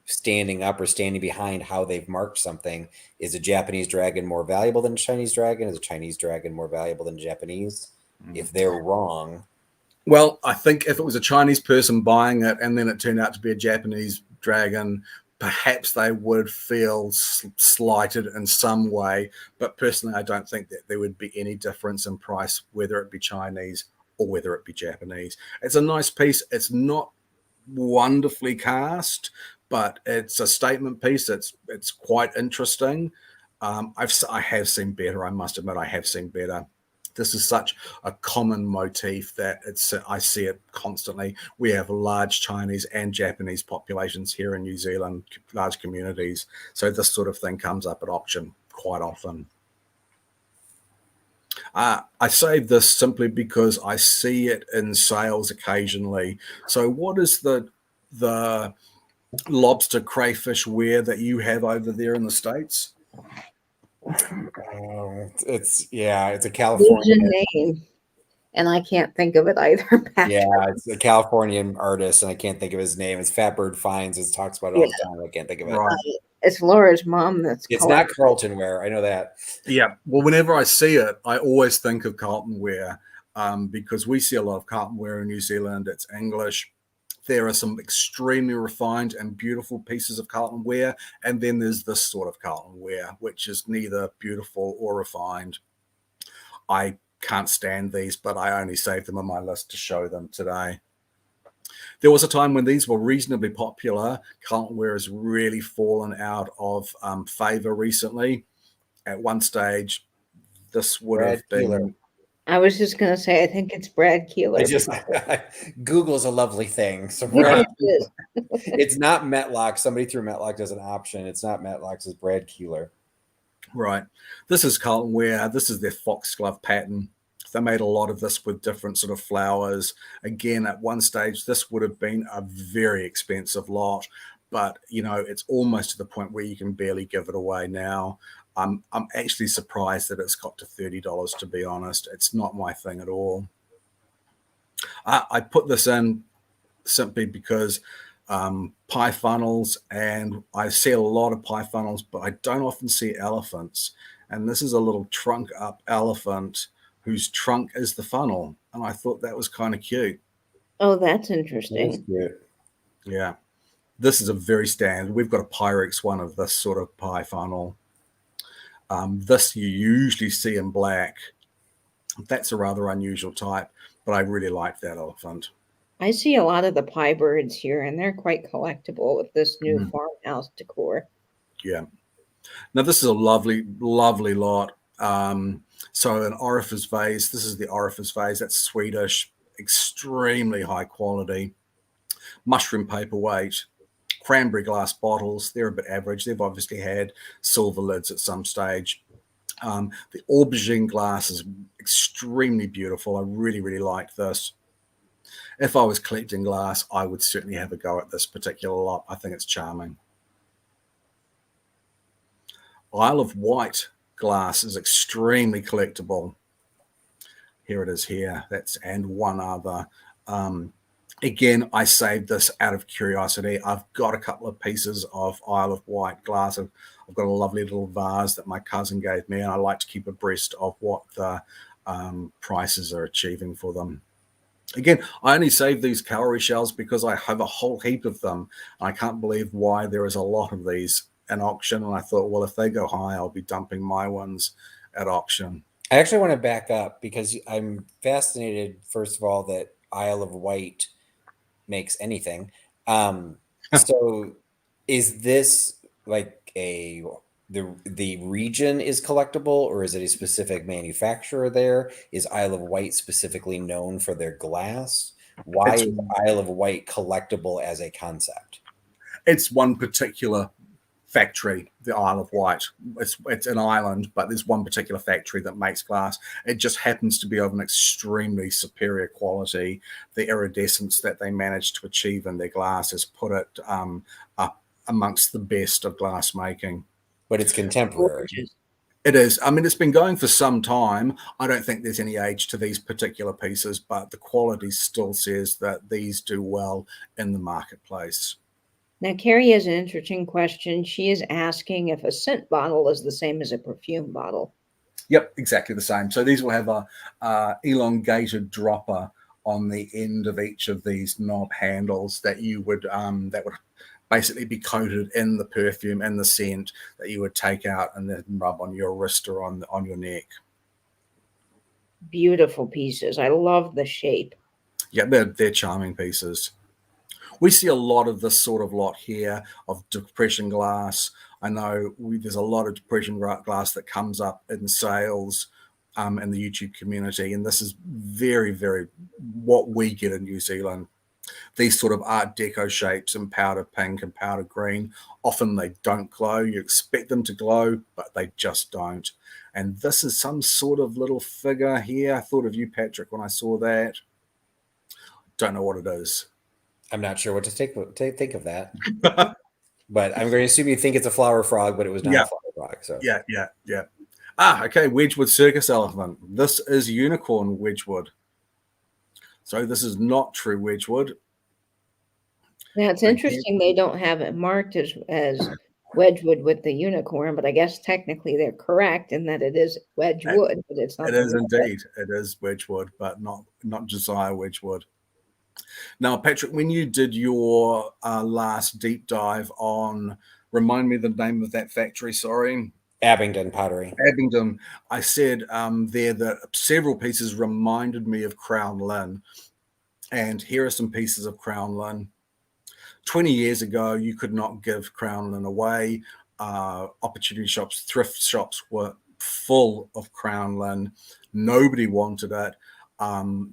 standing up or standing behind how they've marked something. Is a Japanese dragon more valuable than a Chinese dragon? Is a Chinese dragon more valuable than Japanese? If they're wrong. Well, I think if it was a Chinese person buying it and then it turned out to be a Japanese dragon, perhaps they would feel slighted in some way. But personally, I don't think that there would be any difference in price, whether it be Chinese or whether it be Japanese. It's a nice piece. It's not wonderfully cast, but it's a statement piece. It's quite interesting. I have seen better. I must admit, I have seen better. This is such a common motif that I see it constantly. We have large Chinese and Japanese populations here in New Zealand, large communities. So this sort of thing comes up at auction quite often. I say this simply because I see it in sales occasionally. So what is the lobster crayfish ware that you have over there in the States? It's a California name, and I can't think of it either. Yeah, it's a Californian artist, and I can't think of his name. It's Fatbird Finds. It talks about it all the time. I can't think of it. Right. It's Laura's mom. It's not Carlton ware. I know that. Yeah. Well, whenever I see it, I always think of Carlton ware because we see a lot of Carlton ware in New Zealand. It's English. There are some extremely refined and beautiful pieces of Carlton ware, and then there's this sort of Carlton ware, which is neither beautiful or refined. I can't stand these, but I only saved them on my list to show them today. There was a time when these were reasonably popular. Carlton ware has really fallen out of favor recently. At one stage, this would Brad have been... Keeler. I was just going to say, I think it's Brad Keeler. Google's a lovely thing. So It is. it's not Metlock. Somebody threw Metlock as an option. It's not Metlock. It's Brad Keeler. Right. This is Carlton ware. This is their foxglove pattern. They made a lot of this with different sort of flowers. Again, at one stage, this would have been a very expensive lot, but you know, it's almost to the point where you can barely give it away now. I'm actually surprised that it's got to $30, to be honest. It's not my thing at all. I put this in simply because pie funnels, and I see a lot of pie funnels, but I don't often see elephants. And this is a little trunk up elephant whose trunk is the funnel. And I thought that was kind of cute. Oh, that's interesting. That's cute. Yeah. This is a very standard. We've got a Pyrex one of this sort of pie funnel. This you usually see in black. That's a rather unusual type, but I really like that elephant. I see a lot of the pie birds here, and they're quite collectible with this new farmhouse decor. Yeah. Now, this is a lovely, lovely lot. So an orifice vase. This is the orifice vase. That's Swedish, extremely high quality. Mushroom paperweight. Cranberry glass bottles. They're a bit average. They've obviously had silver lids at some stage. The aubergine glass is extremely beautiful. I really, really like this. If I was collecting glass, I would certainly have a go at this particular lot. I think it's charming. Isle of Wight glass is extremely collectible. Here it is here. And one other. Again, I saved this out of curiosity. I've got a couple of pieces of Isle of Wight glass. I've got a lovely little vase that my cousin gave me, and I like to keep abreast of what the prices are achieving for them. Again, I only save these cowrie shells because I have a whole heap of them. I can't believe why there is a lot of these in auction. And I thought, well, if they go high, I'll be dumping my ones at auction. I actually want to back up because I'm fascinated, first of all, that Isle of Wight makes anything. So is this like the region is collectible, or is it a specific manufacturer there? Is Isle of Wight specifically known for their glass? Why is Isle of Wight collectible as a concept? It's one particular factory, the Isle of Wight. It's an island, but there's one particular factory that makes glass. It just happens to be of an extremely superior quality. The iridescence that they managed to achieve in their glass has put it up amongst the best of glass making. But it's contemporary. It is. I mean, it's been going for some time. I don't think there's any age to these particular pieces, but the quality still says that these do well in the marketplace. Now, Carrie has an interesting question. She is asking if a scent bottle is the same as a perfume bottle. Yep, exactly the same. So these will have a elongated dropper on the end of each of these knob handles that you would that would basically be coated in the perfume and the scent that you would take out and then rub on your wrist or on your neck. Beautiful pieces. I love the shape. Yeah, they're charming pieces. We see a lot of this sort of lot here of depression glass. I know there's a lot of depression glass that comes up in sales in the YouTube community, and this is very, very what we get in New Zealand. These sort of Art Deco shapes in powder pink and powder green, often they don't glow. You expect them to glow, but they just don't. And this is some sort of little figure here. I thought of you, Patrick, when I saw that. Don't know what it is. I'm not sure what to think of that. But I'm going to assume you think it's a flower frog, but it was not a flower frog. So Yeah. Okay, Wedgwood circus elephant. This is unicorn Wedgwood. So this is not true Wedgwood. Now, it's interesting they don't have it marked as Wedgwood with the unicorn, but I guess technically they're correct in that it is Wedgwood, but it's not. It is indeed. It is Wedgwood, but not Josiah Wedgwood. Now, Patrick, when you did your last deep dive on, remind me the name of that factory, sorry. Abingdon pottery. Abingdon. I said there that several pieces reminded me of Crown Lynn, and here are some pieces of Crown Lynn. 20 years ago, you could not give Crown Lynn away. Opportunity shops, thrift shops were full of Crown Lynn. Nobody wanted it.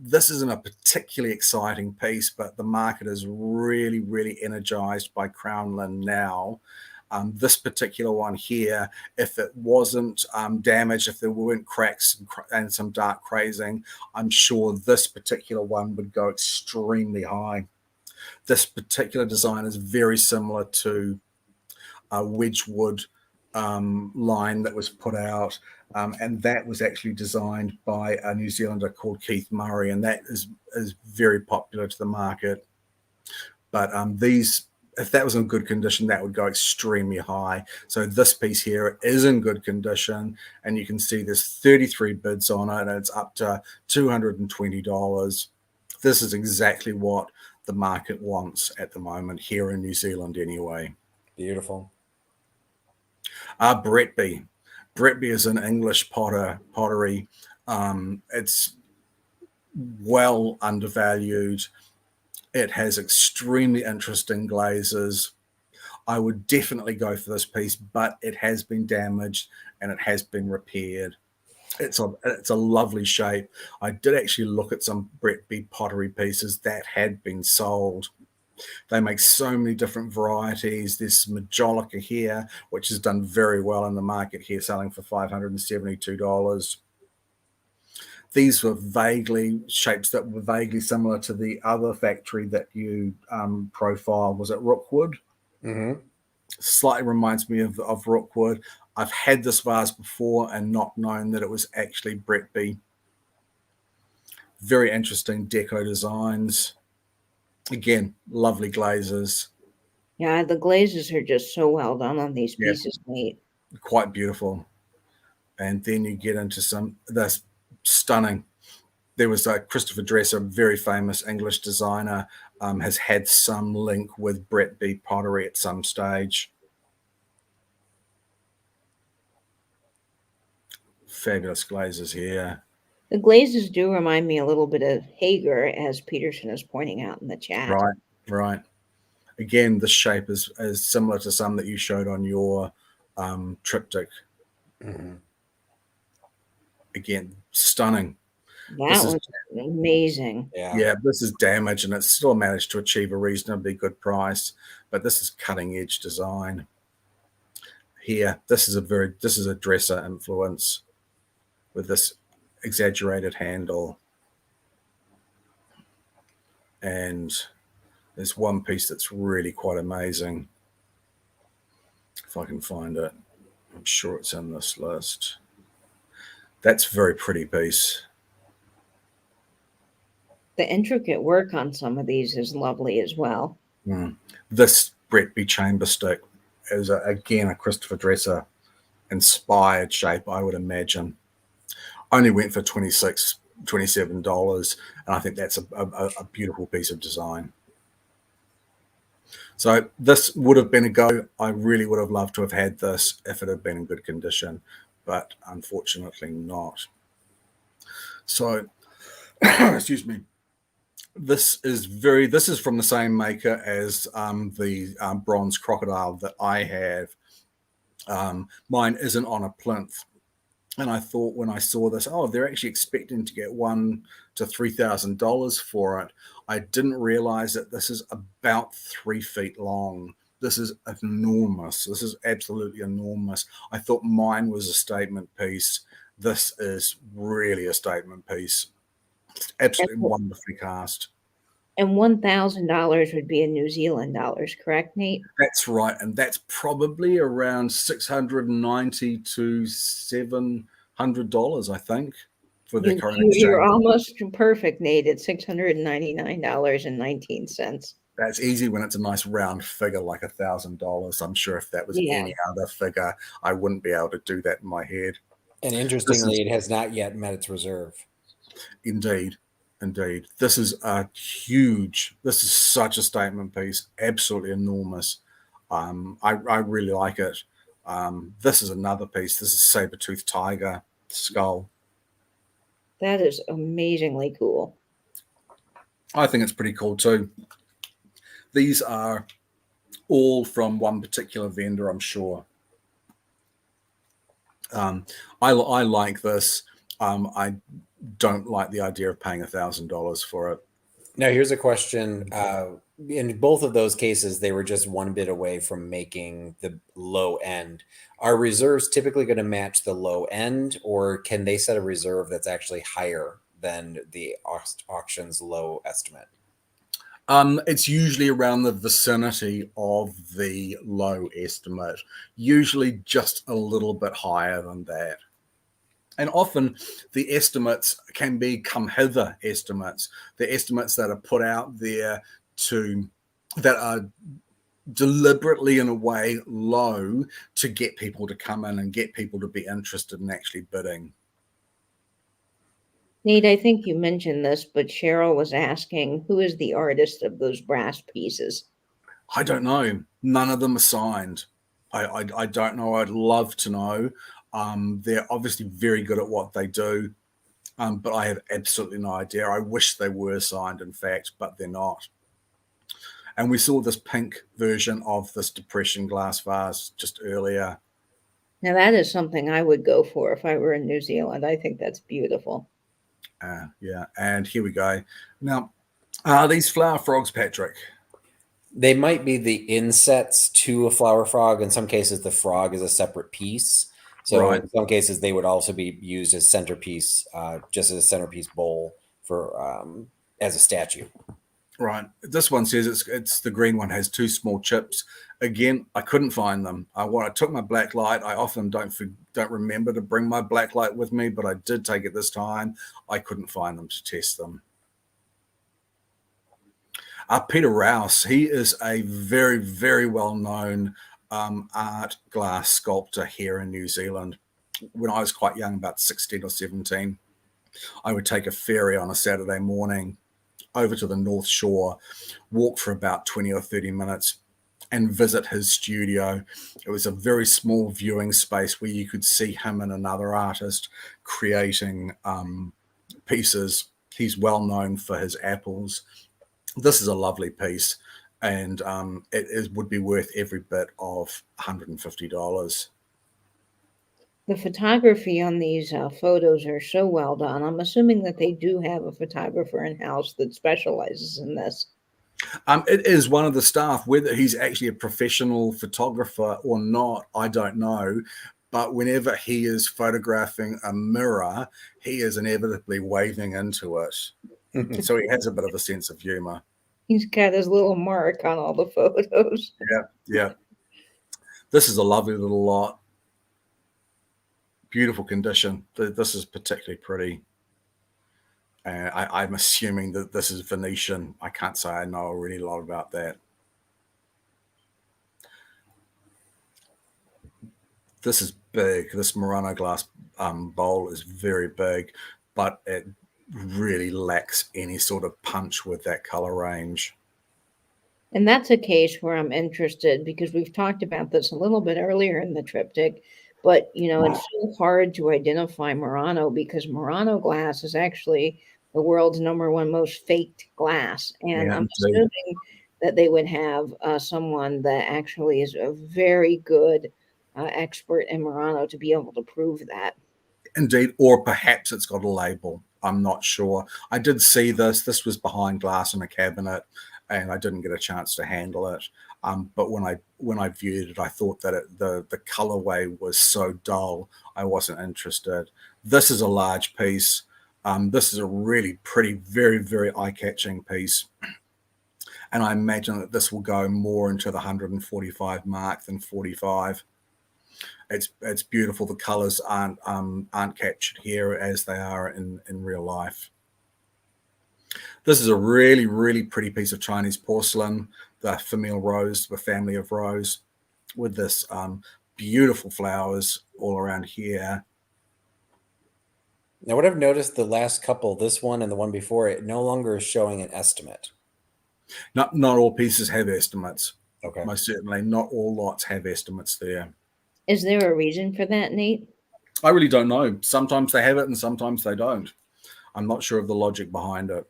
This isn't a particularly exciting piece, but the market is really, really energized by Crown Lynn now. This particular one here, if it wasn't damaged, if there weren't cracks and some dark crazing, I'm sure this particular one would go extremely high. This particular design is very similar to a Wedgwood line that was put out, and that was actually designed by a New Zealander called Keith Murray, and that is very popular to the market. But if that was in good condition, that would go extremely high. So this piece here is in good condition, and you can see there's 33 bids on it, and it's up to $220. This is exactly what the market wants at the moment here in New Zealand anyway. Beautiful. Bretby. Bretby is an English pottery. It's well undervalued. It has extremely interesting glazes. I would definitely go for this piece, but it has been damaged and it has been repaired. It's a lovely shape. I did actually look at some Bretby pottery pieces that had been sold. They make so many different varieties. There's Majolica here, which has done very well in the market here, selling for $572. These were shapes that were vaguely similar to the other factory that you profiled. Was it Rookwood? Mm-hmm. Slightly reminds me of Rookwood. I've had this vase before and not known that it was actually Bretby. Very interesting deco designs. Again, lovely glazes. Yeah, the glazes are just so well done on these pieces, Nate. Quite beautiful. And then you get into that's stunning. There was Christopher Dresser, a very famous English designer, has had some link with Bretby pottery at some stage. Fabulous glazes here. The glazes do remind me a little bit of Hager, as Peterson is pointing out in the chat. Right. Again, this shape is similar to some that you showed on your triptych. Mm-hmm. Again, stunning. That was amazing. Yeah, this is damaged, and it's still managed to achieve a reasonably good price. But this is cutting edge design. Here, this is a Dresser influence with this exaggerated handle. And there's one piece that's really quite amazing. If I can find it, I'm sure it's in this list. That's a very pretty piece. The intricate work on some of these is lovely as well. This Bretby chamber stick is, again, a Christopher Dresser inspired shape, I would imagine. Only went for $26, $27, and I think that's a beautiful piece of design. So this would have been a go. I really would have loved to have had this if it had been in good condition, but unfortunately not. So, excuse me. This is from the same maker as the bronze crocodile that I have. Mine isn't on a plinth. And I thought when I saw this, they're actually expecting to get $1,000 to $3,000 for it. I didn't realize that this is about 3 feet long. This is enormous. This is absolutely enormous. I thought mine was a statement piece. This is really a statement piece. It's absolutely wonderfully cast. And $1,000 would be in New Zealand dollars, correct, Nate? That's right, and that's probably around $690 to $700, I think, for the current exchange. You're almost perfect, Nate. It's $699.19. That's easy when it's a nice round figure like $1,000. I'm sure if that was any other figure, I wouldn't be able to do that in my head. And interestingly, it has not yet met its reserve. Indeed. This is this is such a statement piece, absolutely enormous. I really like it. This is another piece. This is saber-toothed tiger skull. That is amazingly cool. I think it's pretty cool too. These are all from one particular vendor, I'm sure. I like this. I don't like the idea of paying $1,000 for it. Now, here's a question. In both of those cases, they were just one bit away from making the low end. Are reserves typically going to match the low end, or can they set a reserve that's actually higher than the auction's low estimate? It's usually around the vicinity of the low estimate, usually just a little bit higher than that. And often the estimates can be come hither estimates, the estimates that are put out there that are deliberately in a way low to get people to come in and get people to be interested in actually bidding. Nate, I think you mentioned this, but Cheryl was asking, who is the artist of those brass pieces? I don't know. None of them are signed. I don't know. I'd love to know. They're obviously very good at what they do, but I have absolutely no idea. I wish they were signed, in fact, but they're not. And we saw this pink version of this depression glass vase just earlier. Now, that is something I would go for if I were in New Zealand. I think that's beautiful. Yeah, and here we go. Now, are these flower frogs, Patrick? They might be the insets to a flower frog. In some cases, the frog is a separate piece. So right. In some cases, they would also be used as centerpiece, just as a centerpiece bowl for as a statue. Right. This one says it's the green one, has 2 small chips. Again, I couldn't find them. When I took my black light, I often don't remember to bring my black light with me, but I did take it this time. I couldn't find them to test them. Peter Rouse, he is a very, very well-known art glass sculptor here in New Zealand. When I was quite young, about 16 or 17, I would take a ferry on a Saturday morning over to the North Shore, walk for about 20 or 30 minutes and visit his studio. It was a very small viewing space where you could see him and another artist creating pieces. He's well known for his apples. This is a lovely piece, and it would be worth every bit of $150. The photography on these photos are so well done. I'm assuming that they do have a photographer in-house that specializes in this. It is one of the staff. Whether he's actually a professional photographer or not, I don't know. But whenever he is photographing a mirror, he is inevitably waving into it. So he has a bit of a sense of humor. He's got his little mark on all the photos. Yeah. This is a lovely little lot. Beautiful condition. This is particularly pretty. I'm assuming that this is Venetian. I can't say I know really a lot about that. This is big. This Murano glass bowl is very big, but it really lacks any sort of punch with that color range. And that's a case where I'm interested because we've talked about this a little bit earlier in the triptych, but it's so hard to identify Murano because Murano glass is actually the world's #1 most faked glass. And I'm assuming that they would have someone that actually is a very good expert in Murano to be able to prove that. Indeed, or perhaps it's got a label. I'm not sure. I did see this. This was behind glass in a cabinet, and I didn't get a chance to handle it. But when I viewed it, I thought that the colorway was so dull, I wasn't interested. This is a large piece. This is a really pretty, very, very eye-catching piece. And I imagine that this will go more into the 145 mark than 45. It's beautiful. The colors aren't captured here as they are in real life. This is a really, really pretty piece of Chinese porcelain, the famille rose, the family of rose, with this beautiful flowers all around here. Now, what I've noticed the last couple, this one and the one before it, no longer is showing an estimate. Not all pieces have estimates. Okay. Most certainly, not all lots have estimates there. Is there a reason for that, Nate? I really don't know. Sometimes they have it and sometimes they don't. I'm not sure of the logic behind it.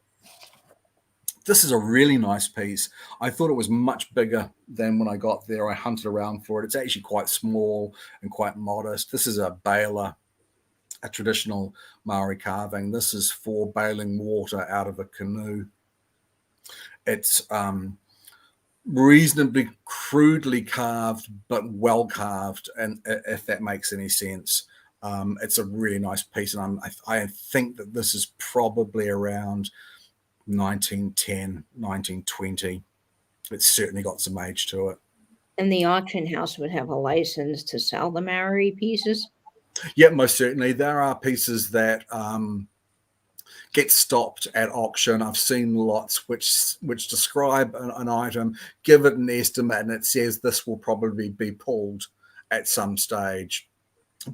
This is a really nice piece. I thought it was much bigger than when I got there. I hunted around for it. It's actually quite small and quite modest. This is a baler, a traditional Maori carving. This is for bailing water out of a canoe. It's reasonably crudely carved, but well carved, and if that makes any sense. It's a really nice piece, and I think that this is probably around 1910, 1920. It's certainly got some age to it. And the auction house would have a license to sell the Maori pieces? Yeah, most certainly. There are pieces that get stopped at auction. I've seen lots which describe an item, give it an estimate, and it says this will probably be pulled at some stage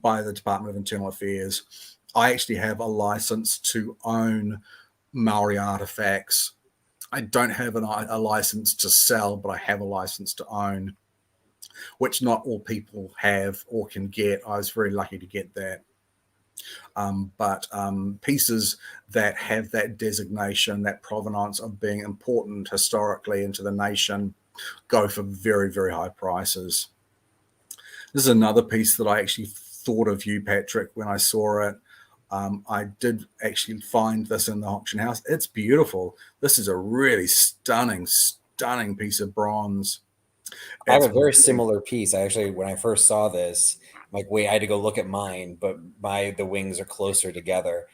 by the Department of Internal Affairs. I actually have a license to own Maori artifacts. I don't have a license to sell, but I have a license to own, which not all people have or can get. I was very lucky to get that. But pieces that have that designation, that provenance of being important historically into the nation, go for very, very high prices. This is another piece that I actually thought of you, Patrick, when I saw it. I did actually find this in the auction house. It's beautiful. This is a really stunning, stunning piece of bronze. I have a very similar piece. I actually, when I first saw this, I'm like, wait, I had to go look at mine, but the wings are closer together.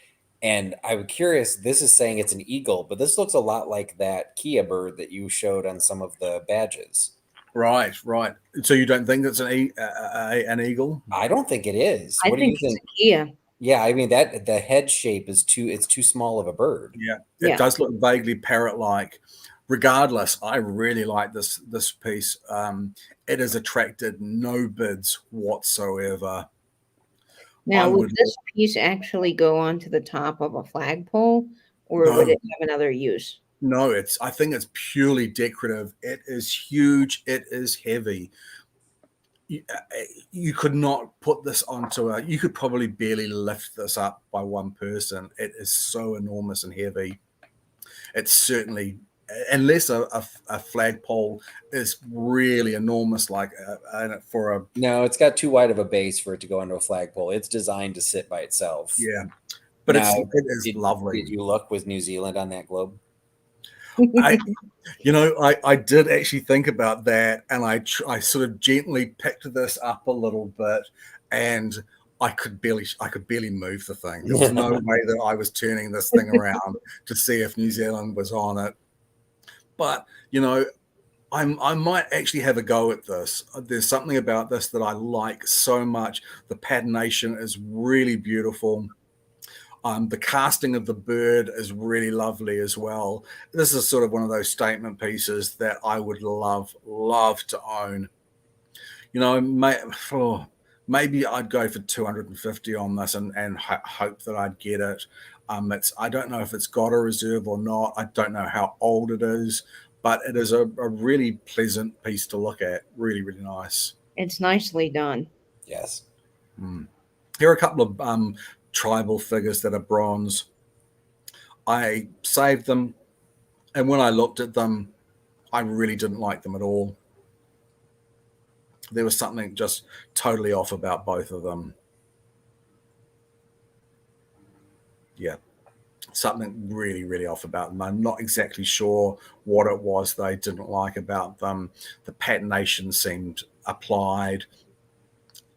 And I'm curious, this is saying it's an eagle, but this looks a lot like that Kia bird that you showed on some of the badges. Right, right. So you don't think it's an eagle? I don't think it is. I What do think you think? it's a Kia. Yeah, I mean that the head shape is it's too small of a bird. Yeah, it does look vaguely parrot-like. Regardless, I really like this piece. It has attracted no bids whatsoever. Now, would this piece actually go onto the top of a flagpole, or would it have another use? No, I think it's purely decorative. It is huge. It is heavy. You could not put this onto you could probably barely lift this up by one person. It is so enormous and heavy. It's certainly, unless a flagpole is really enormous, like for a. No, it's got too wide of a base for it to go onto a flagpole. It's designed to sit by itself. Yeah, but it is lovely. Did you look with New Zealand on that globe? I did actually think about that, and I sort of gently picked this up a little bit, and I could barely move the thing. There was no way that I was turning this thing around to see if New Zealand was on it. But I might actually have a go at this. There's something about this that I like so much. The patination is really beautiful. The casting of the bird is really lovely as well. This is sort of one of those statement pieces that I would love to own. Maybe I'd go for 250 on this and hope that I'd get it. I don't know if it's got a reserve or not. I don't know how old it is, but it is a really pleasant piece to look at. Really, really nice. It's nicely done. Yes. Here are a couple of tribal figures that are bronze. I saved them, and when I looked at them, I really didn't like them at all. There was something just totally off about both of them. Yeah, something really, really off about them. I'm not exactly sure what it was they didn't like about them. The patination seemed applied.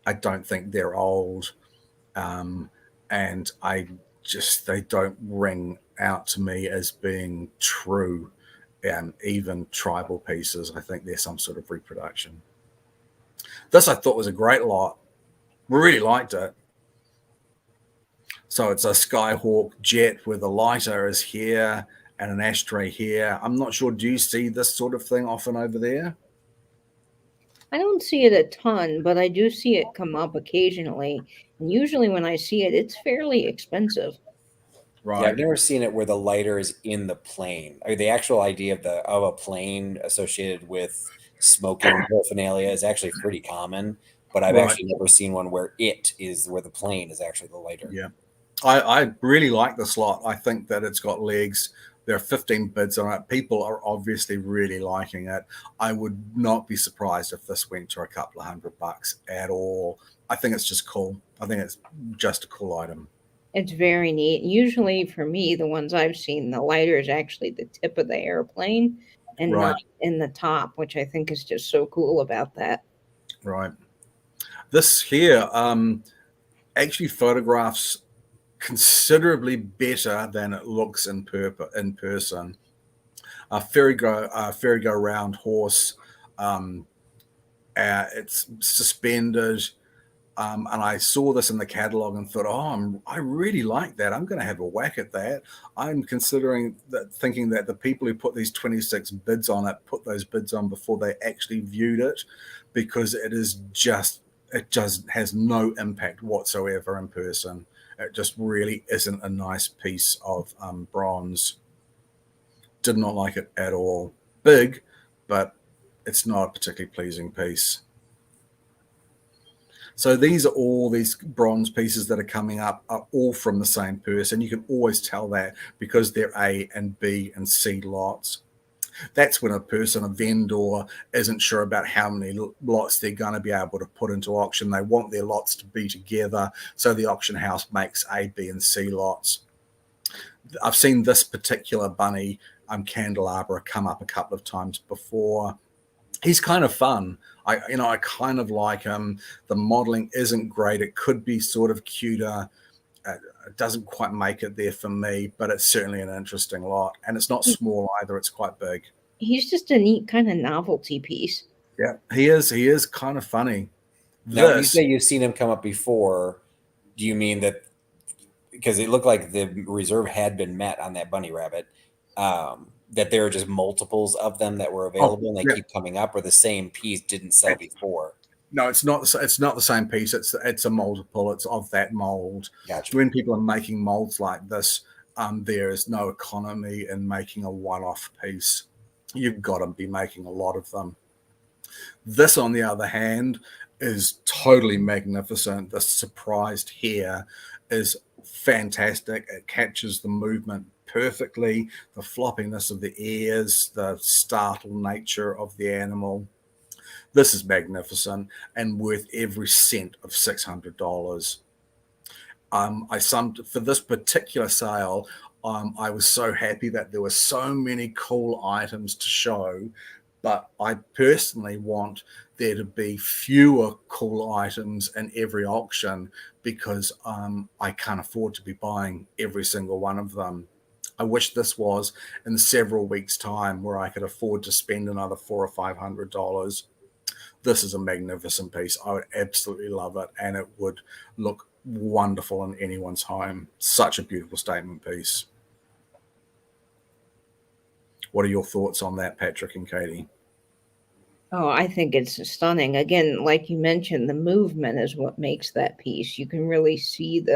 I don't think they're old. And they don't ring out to me as being true, even tribal pieces. I think they're some sort of reproduction. This I thought was a great lot. Really liked it. So it's a Skyhawk jet where the lighter is here and an ashtray here. I'm not sure. Do you see this sort of thing often over there? I don't see it a ton, but I do see it come up occasionally. And usually when I see it, it's fairly expensive. Right. Yeah, I've never seen it where the lighter is in the plane. The actual idea of a plane associated with smoking paraphernalia is actually pretty common. but I've Right. actually never seen one where the plane is actually the lighter. Yeah. I really like this lot. I think that it's got legs. There are 15 bids on it. People are obviously really liking it. I would not be surprised if this went to a couple of $100 at all. I think it's just cool. I think it's just a cool item. It's very neat. Usually for me, the ones I've seen, the lighter is actually the tip of the airplane and Right. not in the top, which I think is just so cool about that. Right. This here actually photographs considerably better than it looks in person. A merry-go-round horse. It's suspended. And I saw this in the catalog and thought, I really like that. I'm going to have a whack at that. I'm thinking that the people who put these 26 bids on it put those bids on before they actually viewed it, because it just has no impact whatsoever in person. It just really isn't a nice piece of bronze. Did not like it at all. Big, but it's not a particularly pleasing piece. So these are all these bronze pieces that are coming up are all from the same person. You can always tell that because they're A and B and C lots. That's when a vendor, isn't sure about how many lots they're going to be able to put into auction. They want their lots to be together, so the auction house makes A, B, and C lots. I've seen this particular bunny candelabra come up a couple of times before. He's kind of fun. I kind of like him. The modeling isn't great. It could be sort of cuter. It doesn't quite make it there for me, but it's certainly an interesting lot. And it's not small either. It's quite big. He's just a neat kind of novelty piece. Yeah, he is. He is kind of funny. Now, when you say you've seen him come up before, do you mean that because it looked like the reserve had been met on that bunny rabbit, that there are just multiples of them that were available and they keep coming up, or the same piece didn't sell before? No, it's not. It's not the same piece. It's a multiple. It's of that mold. Gotcha. When people are making molds like this, there is no economy in making a one-off piece. You've got to be making a lot of them. This, on the other hand, is totally magnificent. The surprised hair is fantastic. It captures the movement perfectly, the floppiness of the ears, the startled nature of the animal. This is magnificent and worth every cent of $600. For this particular sale, I was so happy that there were so many cool items to show, but I personally want there to be fewer cool items in every auction because I can't afford to be buying every single one of them. I wish this was in several weeks' time where I could afford to spend another $400 or $500. This is a magnificent piece. I would absolutely love it, and it would look wonderful in anyone's home. Such a beautiful statement piece. What are your thoughts on that, Patrick and Katie? Oh, I think it's stunning. Again, like you mentioned, the movement is what makes that piece. You can really see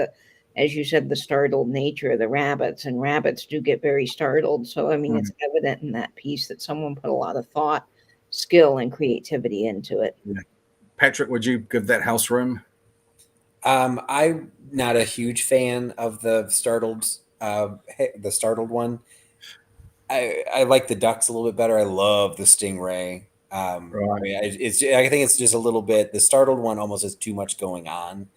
as you said, the startled nature of the rabbits, and rabbits do get very startled. So, I mean, it's evident in that piece that someone put a lot of thought, skill, and creativity into it. Yeah. Patrick, would you give that house room? I'm not a huge fan of the startled one. I like the ducks a little bit better. I love the stingray. Right. I mean, I think it's just a little bit. The startled one almost has too much going on.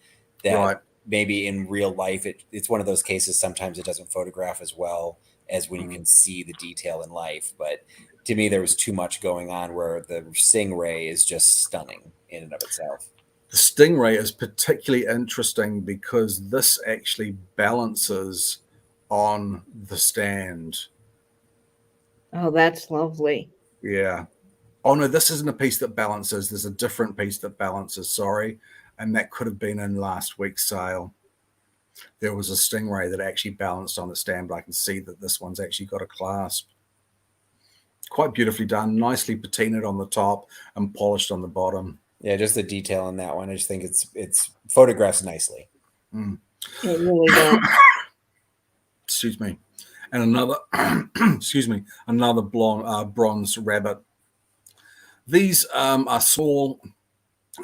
That maybe in real life, it's one of those cases. Sometimes it doesn't photograph as well as when you can see the detail in life. But to me, there was too much going on where the stingray is just stunning in and of itself. The stingray is particularly interesting because this actually balances on the stand. Oh, that's lovely. Yeah. Oh, no, this isn't a piece that balances. There's a different piece that balances, sorry. And that could have been in last week's sale. There was a stingray that actually balanced on the stand, but I can see that this one's actually got a clasp. Quite beautifully done, nicely patinaed on the top and polished on the bottom. Yeah, just the detail on that one. I just think it's photographs nicely. It really does. Excuse me. And another, another bronze rabbit. These are small.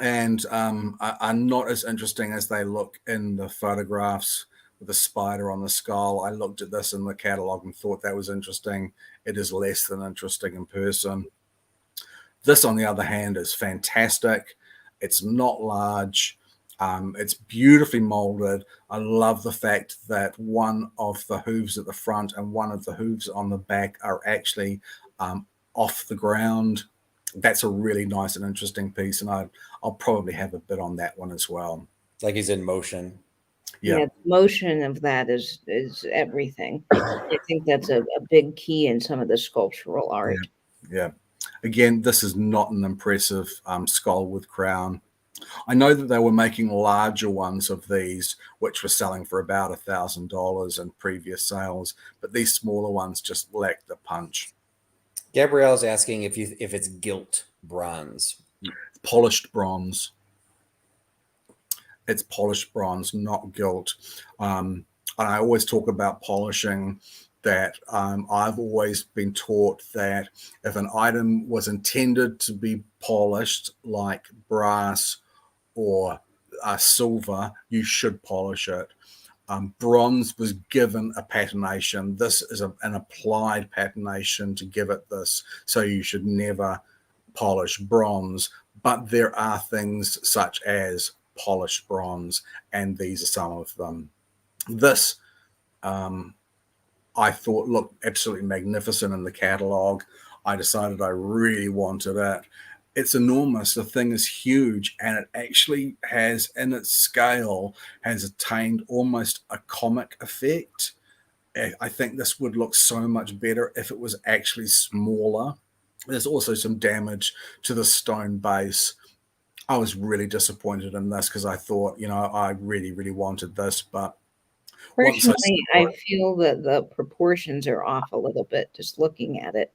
and are not as interesting as they look in the photographs with the spider on the skull. I looked at this in the catalogue and thought that was interesting. It is less than interesting in person. This, on the other hand, is fantastic. It's not large. It's beautifully molded. I love the fact that one of the hooves at the front and one of the hooves on the back are actually off the ground. That's a really nice and interesting piece, and I'll probably have a bit on that one as well. Like he's in motion. Yeah, the motion of that is everything. I think that's a big key in some of the sculptural art. Yeah. Again, this is not an impressive skull with crown. I know that they were making larger ones of these, which were selling for about $1,000 in previous sales, but these smaller ones just lack the punch. Gabrielle's asking if it's gilt bronze. Polished bronze. It's polished bronze, not gilt. And I always talk about polishing, that I've always been taught that if an item was intended to be polished, like brass or silver, you should polish it. Bronze was given a patination. This is an applied patination to give it this, so you should never polish bronze. But there are things such as polished bronze, and these are some of them. This I thought looked absolutely magnificent in the catalogue. I decided I really wanted it. It's enormous. The thing is huge, and it actually has, in its scale, has attained almost a comic effect. I think this would look so much better if it was actually smaller. There's also some damage to the stone base. I was really disappointed in this because I thought, I really, really wanted this, but personally, I feel that the proportions are off a little bit just looking at it.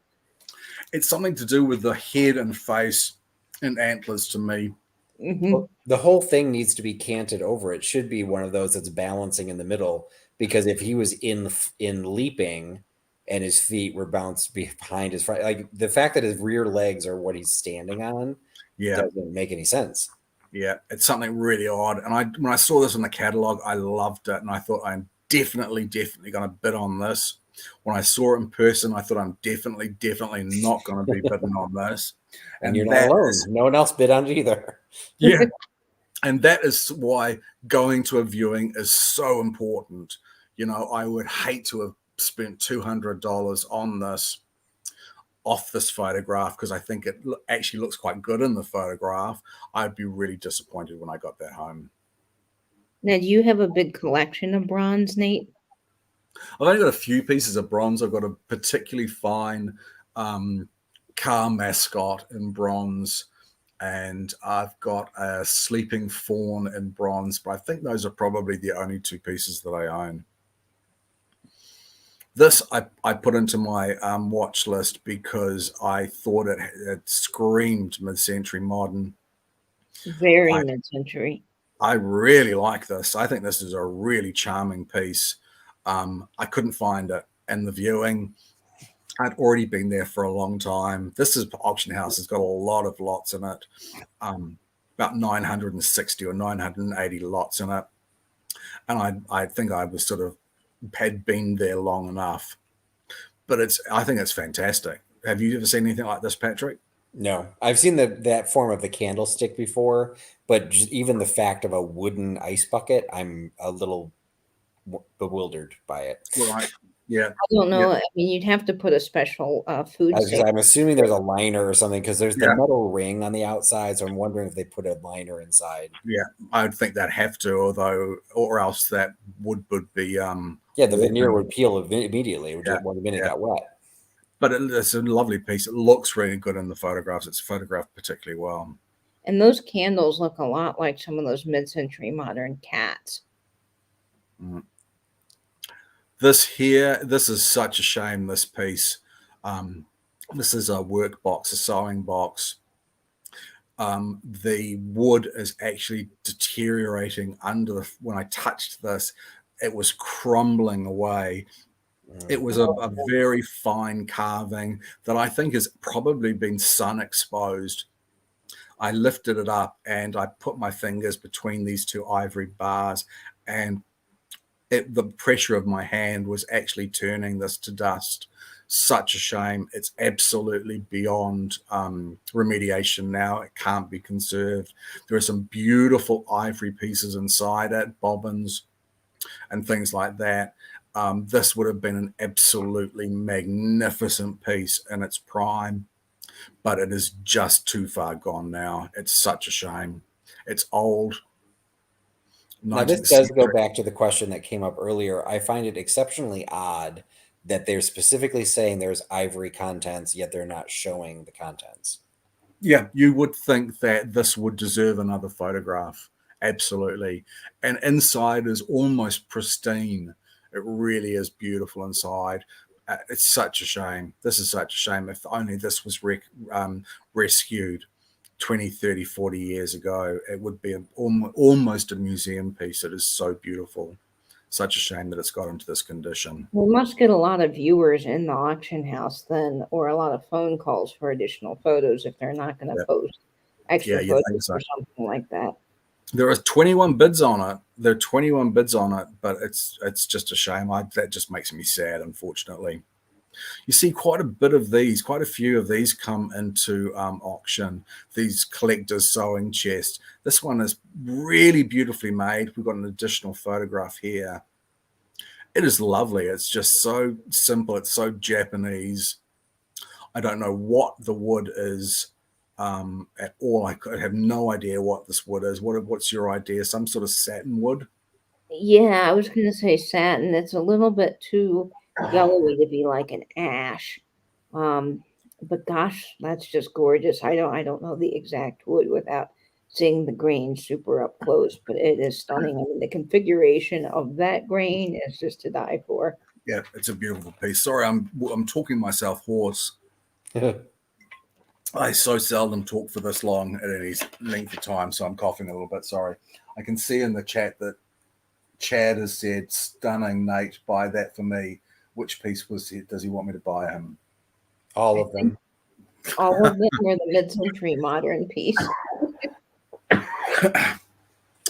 It's something to do with the head and face and antlers to me. Mm-hmm. Well, the whole thing needs to be canted over. It should be one of those that's balancing in the middle, because if he was in leaping and his feet were bounced behind his front, like the fact that his rear legs are what he's standing on, doesn't make any sense. Yeah, it's something really odd. And when I saw this in the catalog, I loved it, and I thought I'm definitely going to bid on this. When I saw it in person, I thought I'm definitely not going to be bidding on this. And you're not alone. No one else bid on it either. Yeah. And that is why going to a viewing is so important. I would hate to have spent $200 on this off this photograph, because I think it actually looks quite good in the photograph. I'd be really disappointed when I got that home. Now, do you have a big collection of bronze, Nate? I've only got a few pieces of bronze. I've got a particularly fine car mascot in bronze, and I've got a sleeping fawn in bronze, but I think those are probably the only two pieces that I own. This I put into my watch list because I thought it screamed mid-century modern. Very mid-century. I really like this. I think this is a really charming piece. I couldn't find it in the viewing. I'd already been there for a long time. This is auction house. It's got a lot of lots in it, about 960 or 980 lots in it. And I think I was had been there long enough. But I think it's fantastic. Have you ever seen anything like this, Patrick? No, I've seen that form of the candlestick before, but just even the fact of a wooden ice bucket, I'm a little bewildered by it. Right. Yeah. I don't know. Yeah. I mean, you'd have to put a special food. I'm assuming there's a liner or something, because there's the metal ring on the outside. So I'm wondering if they put a liner inside. Yeah, I would think they'd have to, or else that wood would be. The veneer would peel immediately the minute it got wet. But it's a lovely piece. It looks really good in the photographs. It's photographed particularly well. And those candles look a lot like some of those mid-century modern cats. Mm. This is such a shame, this piece. This is a work box, a sewing box. The wood is actually deteriorating when I touched this, it was crumbling away. It was a very fine carving that I think has probably been sun exposed. I lifted it up and I put my fingers between these two ivory bars, and the pressure of my hand was actually turning this to dust. Such a shame. It's absolutely beyond remediation now. It can't be conserved. There are some beautiful ivory pieces inside it, bobbins and things like that. This would have been an absolutely magnificent piece in its prime, but it is just too far gone now. It's such a shame. It's old. Now, this does go back to the question that came up earlier. I find it exceptionally odd that they're specifically saying there's ivory contents, yet they're not showing the contents. Yeah, you would think that this would deserve another photograph. Absolutely. And inside is almost pristine. It really is beautiful inside. It's such a shame. This is such a shame. If only this was rescued 20, 30, 40 years ago, it would be almost a museum piece. It is so beautiful. Such a shame that it's got into this condition. We must get a lot of viewers in the auction house then, or a lot of phone calls for additional photos if they're not going to post extra photos or something like that. There are 21 bids on it. There are 21 bids on it, but it's just a shame. That just makes me sad, unfortunately. You see quite a bit of these, quite a few of these come into auction, these collector's sewing chests. This one is really beautifully made. We've got an additional photograph here. It is lovely. It's just so simple. It's so Japanese. I don't know what the wood is at all. I have no idea what this wood is. What's your idea? Some sort of satin wood? Yeah, I was going to say satin. It's a little bit too yellowy to be like an ash. But gosh, that's just gorgeous. I don't know the exact wood without seeing the grain super up close, but it is stunning. I mean, the configuration of that grain is just to die for. Yeah, it's a beautiful piece. Sorry, I'm talking myself hoarse. I so seldom talk for this long at any length of time, so I'm coughing a little bit. Sorry. I can see in the chat that Chad has said, "Stunning, Nate. Buy that for me." Which piece does he want me to buy him? All of them. All of them are the mid-century modern piece.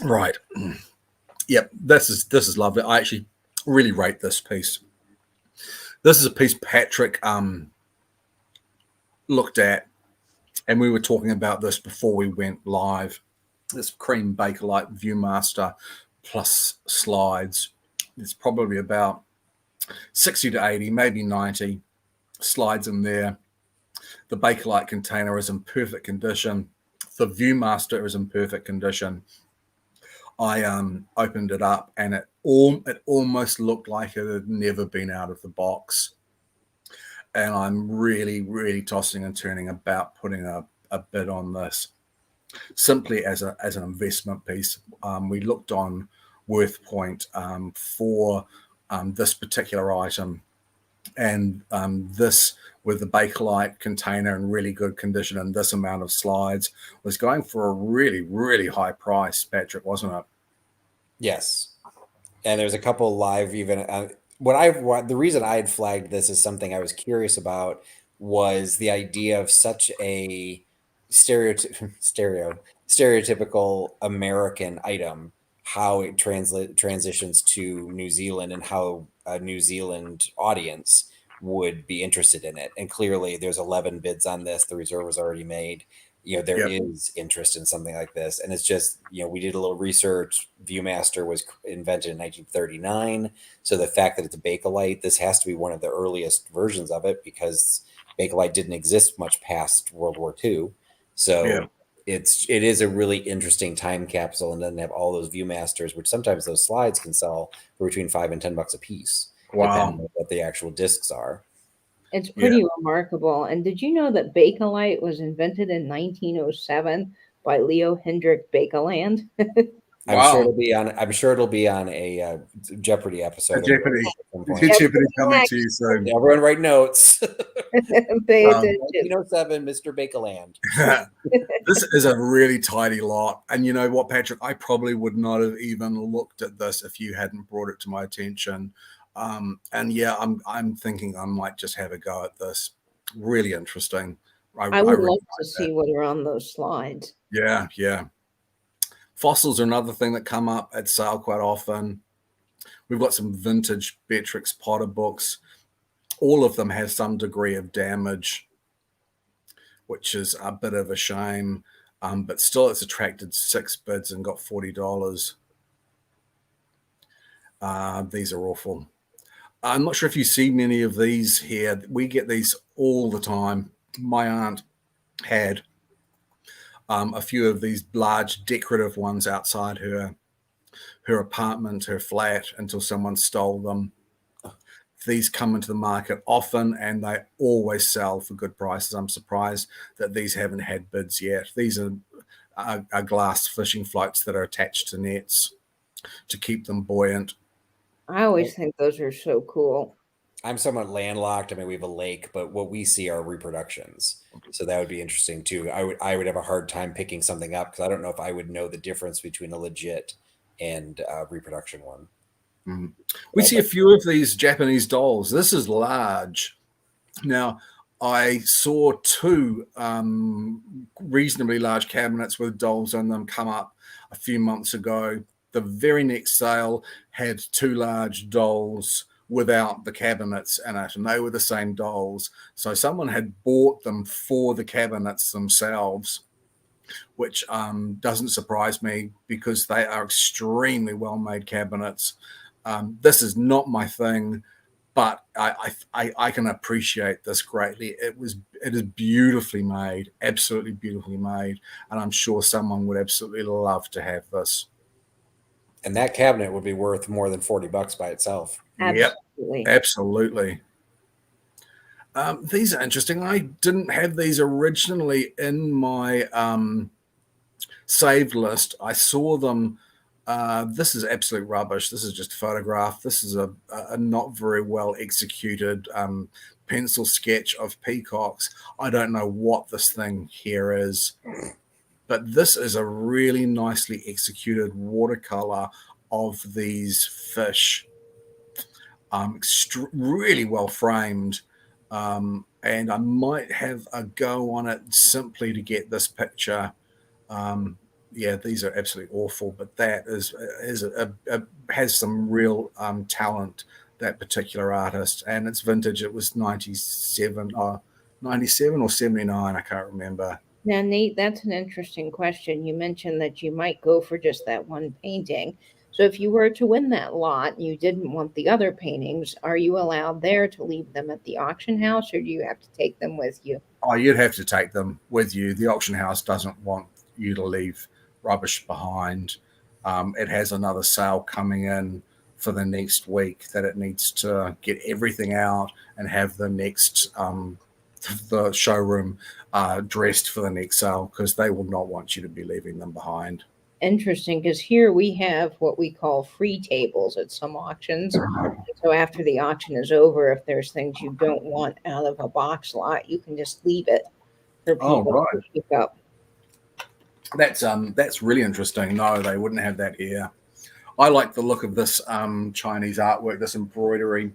Right. Yep. This is lovely. I actually really rate this piece. This is a piece Patrick looked at, and we were talking about this before we went live. This cream Bakelite Viewmaster plus slides. It's probably about 60 to 80, maybe 90 slides in there. The Bakelite container is in perfect condition. The Viewmaster is in perfect condition. I opened it up, and it almost looked like it had never been out of the box. And I'm really, really tossing and turning about putting a bid on this, simply as an investment piece. We looked on WorthPoint for this particular item, and this, with the Bakelite container in really good condition and this amount of slides, was going for a really, really high price, Patrick, wasn't it? Yes. And there's a couple live even. The reason I had flagged this as something I was curious about was the idea of such a stereotypical American item, how it transitions to New Zealand and how a New Zealand audience would be interested in it. And clearly there's 11 bids on this. The reserve was already made. There is interest in something like this. And it's just, we did a little research. Viewmaster was invented in 1939. So the fact that it's a Bakelite, this has to be one of the earliest versions of it, because Bakelite didn't exist much past World War II. So it is a really interesting time capsule, and then have all those Viewmasters, which sometimes those slides can sell for between $5 and $10 a piece. Wow. Depending on what the actual discs are. It's pretty remarkable. And did you know that Bakelite was invented in 1907 by Leo Hendrik Bakeland? I'm sure it'll be on a Jeopardy episode. Jeopardy coming to you soon. Everyone write notes. Pay attention. 1907, Mr. Bakeland. This is a really tidy lot. And you know what, Patrick? I probably would not have even looked at this if you hadn't brought it to my attention. And yeah, I'm thinking I might just have a go at this. Really interesting. I I would really love to like that. see what are on those slides. Yeah, yeah. Fossils are another thing that come up at sale quite often. We've got some vintage Beatrix Potter books. All of them have some degree of damage, which is a bit of a shame. But still, it's attracted 6 bids and got $40. These are awful. I'm not sure if you see many of these here. We get these all the time. My aunt had a few of these large decorative ones outside her apartment, her flat, until someone stole them. These come into the market often and they always sell for good prices. I'm surprised that these haven't had bids yet. These are glass fishing floats that are attached to nets to keep them buoyant. I always think those are so cool. I'm somewhat landlocked. I mean, we have a lake, but what we see are reproductions. So that would be interesting too. I would have a hard time picking something up because I don't know if I would know the difference between a legit and reproduction one. Mm. We see a few of these Japanese dolls. This is large. Now, I saw 2 reasonably large cabinets with dolls in them come up a few months ago. The very next sale had 2 large dolls without the cabinets in it, and they were the same dolls. So someone had bought them for the cabinets themselves, which doesn't surprise me because they are extremely well-made cabinets. This is not my thing, but I can appreciate this greatly. It is beautifully made, absolutely beautifully made, and I'm sure someone would absolutely love to have this. And that cabinet would be worth more than $40 by itself. Absolutely. Yep, absolutely. These are interesting. I didn't have these originally in my saved list. I saw them. This is absolute rubbish. This is just a photograph. This is a not very well executed pencil sketch of peacocks. I don't know what this thing here is, but this is a really nicely executed watercolor of these fish. Really well framed. And I might have a go on it simply to get this picture. Yeah, these are absolutely awful, but that has some real talent, that particular artist, and it's vintage. It was 97 or 79, I can't remember. Now, Nate, that's an interesting question. You mentioned that you might go for just that one painting. So if you were to win that lot and you didn't want the other paintings, are you allowed there to leave them at the auction house, or do you have to take them with you? Oh, you'd have to take them with you. The auction house doesn't want you to leave rubbish behind. It has another sale coming in for the next week that it needs to get everything out and have the next the showroom dressed for the next sale, because they will not want you to be leaving them behind. Interesting, because here we have what we call free tables at some auctions. So after the auction is over, if there's things you don't want out of a box lot, you can just leave it for Oh, people right. to pick up. That's really interesting. No, they wouldn't have that here. I like the look of this Chinese artwork, this embroidery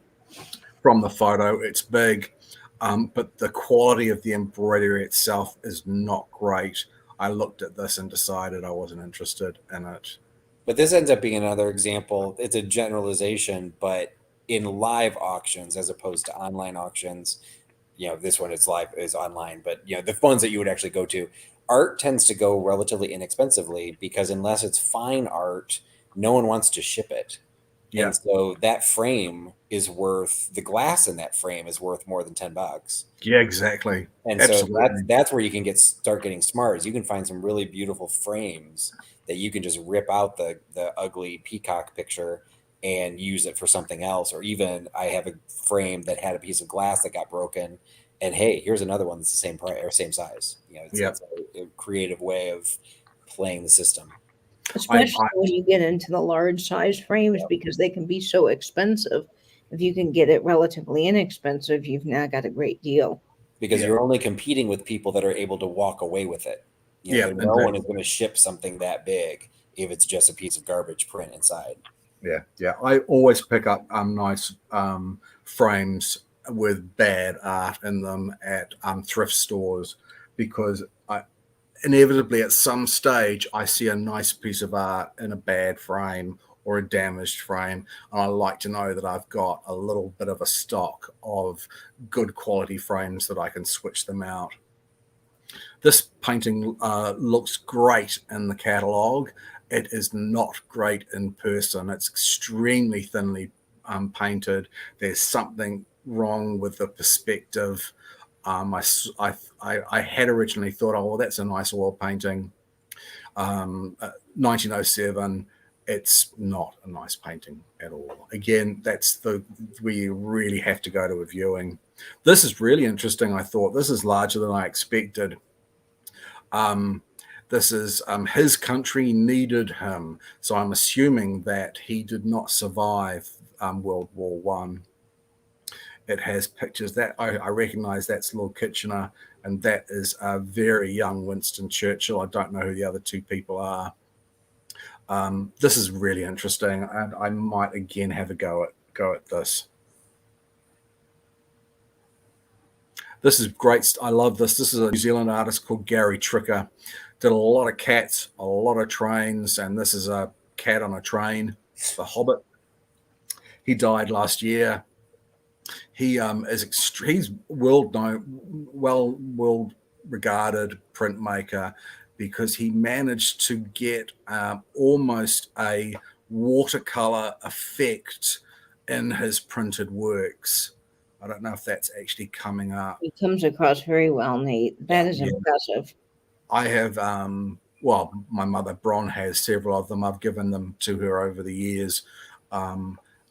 from the photo. It's big, but the quality of the embroidery itself is not great. I looked at this and decided I wasn't interested in it. But this ends up being another example. It's a generalization, but in live auctions as opposed to online auctions, this one is live, is online, but the ones that you would actually go to, art tends to go relatively inexpensively because unless it's fine art, no one wants to ship it. Yeah. And so that frame is worth, the glass in that frame is worth more than $10. Yeah, exactly. And Absolutely. so that's where you can start getting smart, is you can find some really beautiful frames that you can just rip out the ugly peacock picture and use it for something else. Or even I have a frame that had a piece of glass that got broken, and hey, here's another one that's the same price or same size. It's a creative way of playing the system. Especially when you get into the large size frames, because they can be so expensive. If you can get it relatively inexpensive, you've now got a great deal. Because you're only competing with people that are able to walk away with it. No one is going to ship something that big if it's just a piece of garbage print inside. Yeah. I always pick up nice frames with bad art in them at thrift stores, because inevitably at some stage I see a nice piece of art in a bad frame or a damaged frame, and I like to know that I've got a little bit of a stock of good quality frames that I can switch them out. This painting looks great in the catalogue. It is not great in person. It's extremely thinly painted. There's something wrong with the perspective. I had originally thought, oh, well, that's a nice oil painting. 1907, it's not a nice painting at all. Again, that's where you really have to go to a viewing. This is really interesting, I thought. This is larger than I expected. This is his country needed him. So I'm assuming that he did not survive World War One. It has pictures that I recognize that's Lord Kitchener, and that is a very young Winston Churchill. I don't know who the other two people are. This is really interesting, and I might again have a go at this. This is great. I love this. This is a New Zealand artist called Gary Tricker. Did a lot of cats, a lot of trains, and this is a cat on a train, The Hobbit. He died last year. He he's world regarded printmaker because he managed to get almost a watercolor effect in his printed works. I don't know if that's actually coming up. It comes across very well, Nate. That is impressive. I have, well, my mother Bron has several of them. I've given them to her over the years.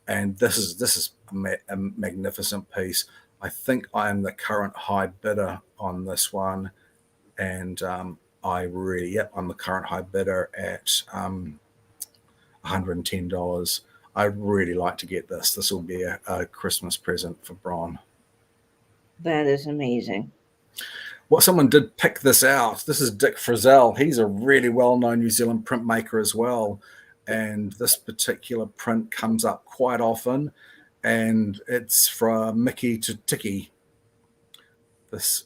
And this is a magnificent piece. I think I am the current high bidder on this one. And I'm the current high bidder at $110. I'd really like to get this. This will be a Christmas present for Bron. That is amazing. Well, someone did pick this out. This is Dick Frizzell. He's a really well-known New Zealand printmaker as well. And this particular print comes up quite often. And it's from Mickey to Tiki. This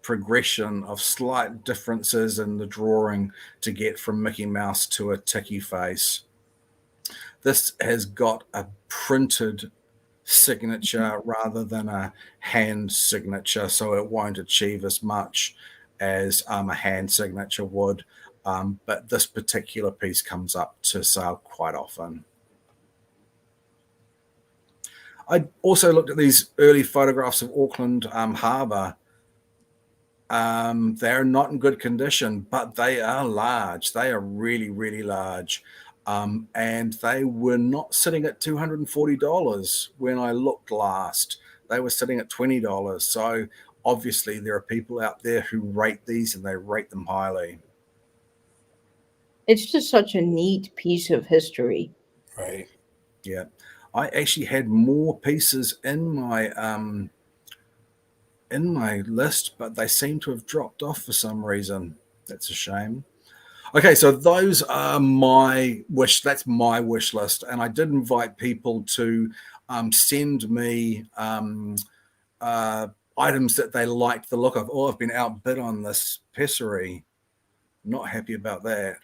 progression of slight differences in the drawing to get from Mickey Mouse to a Tiki face. This has got a printed signature rather than a hand signature, so it won't achieve as much as a hand signature would. But this particular piece comes up to sale quite often. I also looked at these early photographs of Auckland Harbour. They're not in good condition, but they are large. They are really, really large. And they were not sitting at $240 when I looked last. They were sitting at $20. So obviously there are people out there who rate these and they rate them highly. It's just such a neat piece of history. Right. Yeah. I actually had more pieces in my list, but they seem to have dropped off for some reason. That's a shame. Okay, so those are my wish. That's my wish list, and I did invite people to send me items that they liked the look of. Oh, I've been outbid on this pessary. Not happy about that.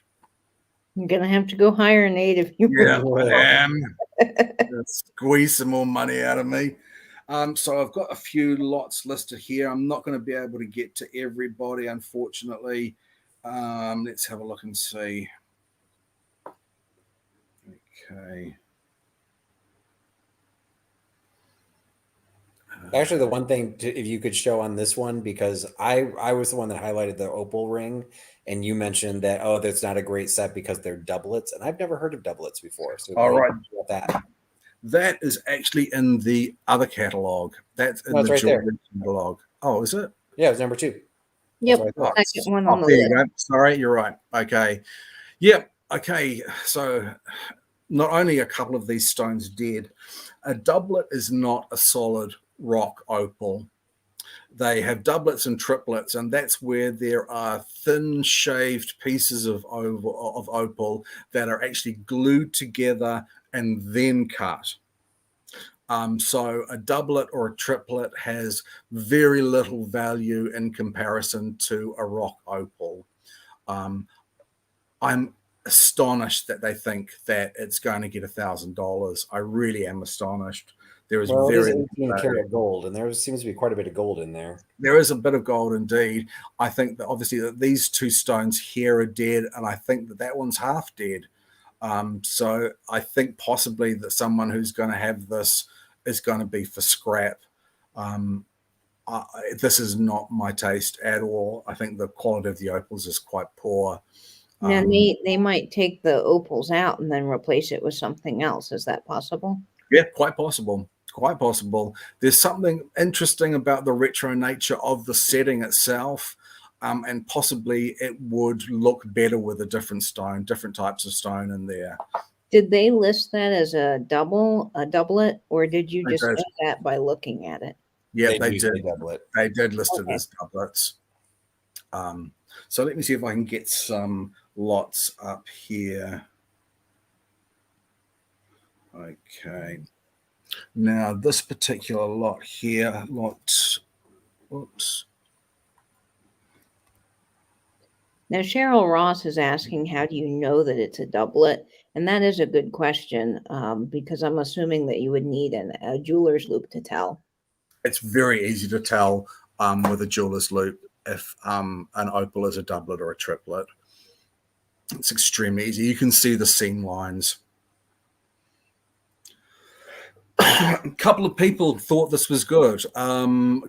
I'm gonna have to go higher, Nate, if you I am. Squeeze some more money out of me. So I've got a few lots listed here. I'm not going to be able to get to everybody, unfortunately. Let's have a look and see. Okay. Actually, the one thing if you could show on this one, because I was the one that highlighted the opal ring, and you mentioned that, oh, that's not a great set because they're doublets, and I've never heard of doublets before. So all right, that is actually in the other catalog. That's in the right there. Catalog. Oh, is it? Yeah, it's number 2. Yep. Second one on the there list. you go. Sorry, you're right. Okay. Yep. Okay. So not only a couple of these stones dead, a doublet is not a solid rock opal. They have doublets and triplets, and that's where there are thin shaved pieces of opal that are actually glued together and then cut. So a doublet or a triplet has very little value in comparison to a rock opal. I'm astonished that they think that it's going to get $1,000. I really am astonished. There is Well, it is very 18 karat gold, and there seems to be quite a bit of gold in there. There is a bit of gold indeed. I think that obviously that these two stones here are dead, and I think that that one's half dead. So I think possibly that someone who's going to have this is going to be for scrap. This is not my taste at all. I think the quality of the opals is quite poor. Now they might take the opals out and then replace it with something else. Is that possible? Yeah, quite possible. Quite possible. There's something interesting about the retro nature of the setting itself, and possibly it would look better with a different stone, different types of stone in there. Did they list that as a doublet, or did you just know that by looking at it? Yeah, they did. They did list it as doublets. So let me see if I can get some lots up here. Okay. Now this particular lot here, oops. Now Cheryl Ross is asking, how do you know that it's a doublet? And that is a good question, because I'm assuming that you would need a jeweler's loupe to tell. It's very easy to tell with a jeweler's loupe if an opal is a doublet or a triplet. It's extremely easy. You can see the seam lines. A couple of people thought this was good.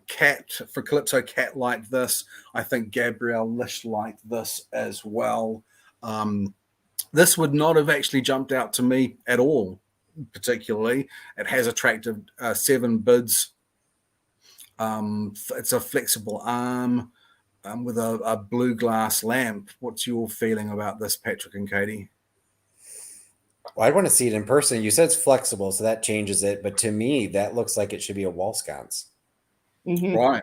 Cat for Calypso Cat liked this. I think Gabrielle Lish liked this as well. This would not have actually jumped out to me at all, particularly. It has attractive 7 bids. It's a flexible arm with a blue glass lamp. What's your feeling about this, Patrick and Katie? Well, I'd want to see it in person. You said it's flexible, so that changes it. But to me, that looks like it should be a wall sconce. Right.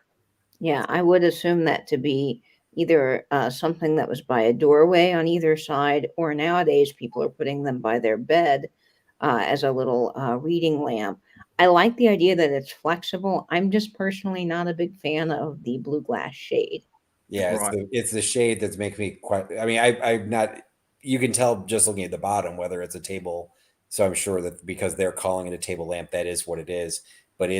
Yeah, I would assume that to be either something that was by a doorway on either side, or nowadays people are putting them by their bed as a little reading lamp. I like the idea that it's flexible. I'm just personally not a big fan of the blue glass shade. Yeah, Right. it's the shade that's making me quite. I mean, I'm not. You can tell just looking at the bottom whether it's a table. So I'm sure that because they're calling it a table lamp, that is what it is. But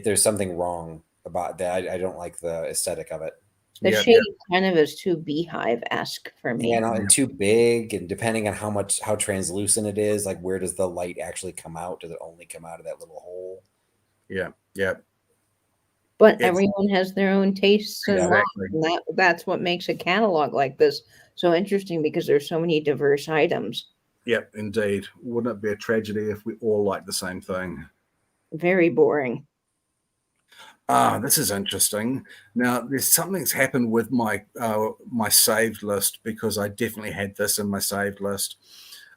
there's something wrong about that. I don't like the aesthetic of it. The shade kind of is too beehive-esque for me. Yeah, and too big, and depending on how translucent it is, like where does the light actually come out? Does it only come out of that little hole? Yeah, yeah. But everyone has their own tastes and Exactly. and that's what makes a catalog like this so interesting, because there's so many diverse items. Yep, indeed. Wouldn't it be a tragedy if we all like the same thing? Very boring. This is interesting. Now, there's something's happened with my my saved list, because I definitely had this in my saved list.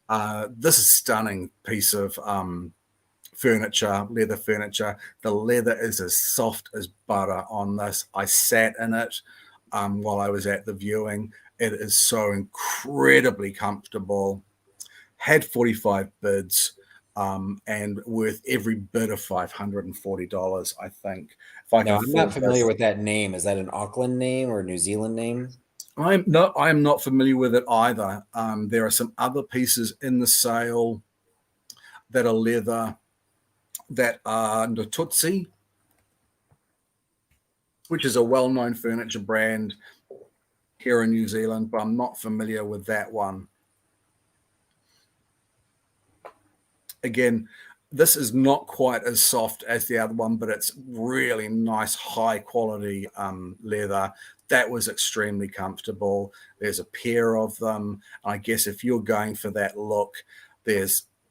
This is a stunning piece of furniture, leather furniture. The leather is as soft as butter on this. I sat in it while I was at the viewing. It is so incredibly comfortable. Had 45 bids. And worth every bit of $540, I think. If I I'm not familiar with that name. Is that an Auckland name or a New Zealand name? I am not familiar with it either. There are some other pieces in the sale that are leather that are Natutsi, which is a well-known furniture brand here in New Zealand, but I'm not familiar with that one. Again, this is not quite as soft as the other one, but it's really nice, high quality leather. That was extremely comfortable. There's a pair of them. I guess if you're going for that look,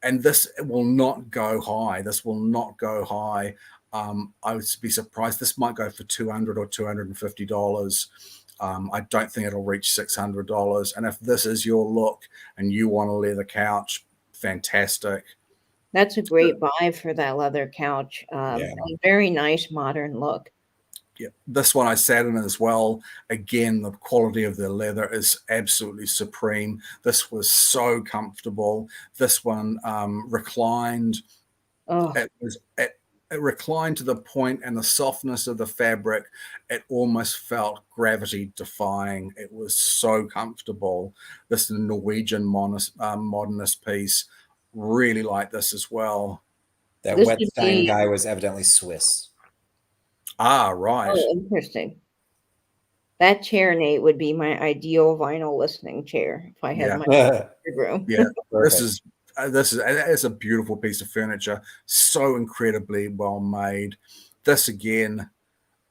and this will not go high. This will not go high. I would be surprised. This might go for $200 or $250. I don't think it'll reach $600. And if this is your look and you want a leather couch, fantastic. That's a great buy for that leather couch. A very nice modern look. Yeah, this one I sat in as well. Again, the quality of the leather is absolutely supreme. This was so comfortable. This one reclined. Oh, It reclined to the point, and the softness of the fabric, it almost felt gravity defying. It was so comfortable. This Norwegian modernist piece, really like this as well. That this would Wetstein be guy was evidently Swiss. Ah, right. oh interesting. That chair, Nate, would be my ideal vinyl listening chair if I had Yeah. my room. Yeah, Perfect. this is it's a beautiful piece of furniture, so incredibly well made. This again,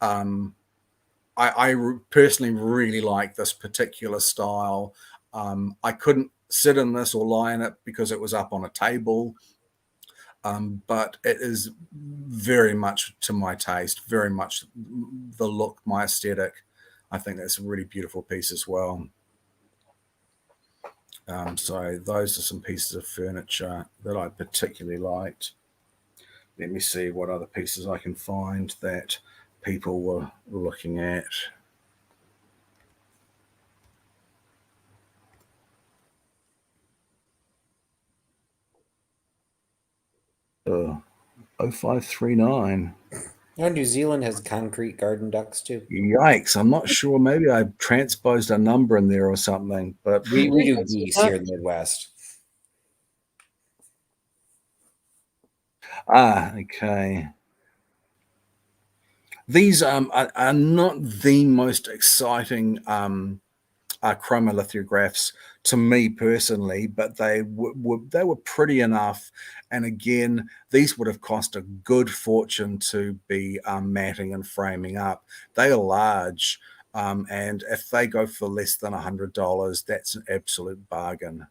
I personally really like this particular style. I couldn't sit in this or lie in it because it was up on a table, but it is very much to my taste, very much the look, my aesthetic. I think that's a really beautiful piece as well. So those are some pieces of furniture that I particularly liked. Let me see what other pieces I can find that people were looking at. Uh, 0539. You know, New Zealand has concrete garden ducks too. Yikes. I'm not sure. Maybe I transposed a number in there or something, but We do geese here in the Midwest. okay. These are not the most exciting chromolithographs to me personally, but they were pretty enough. And again, these would have cost a good fortune to be matting and framing up. They are large, and if they go for less than $100, that's an absolute bargain.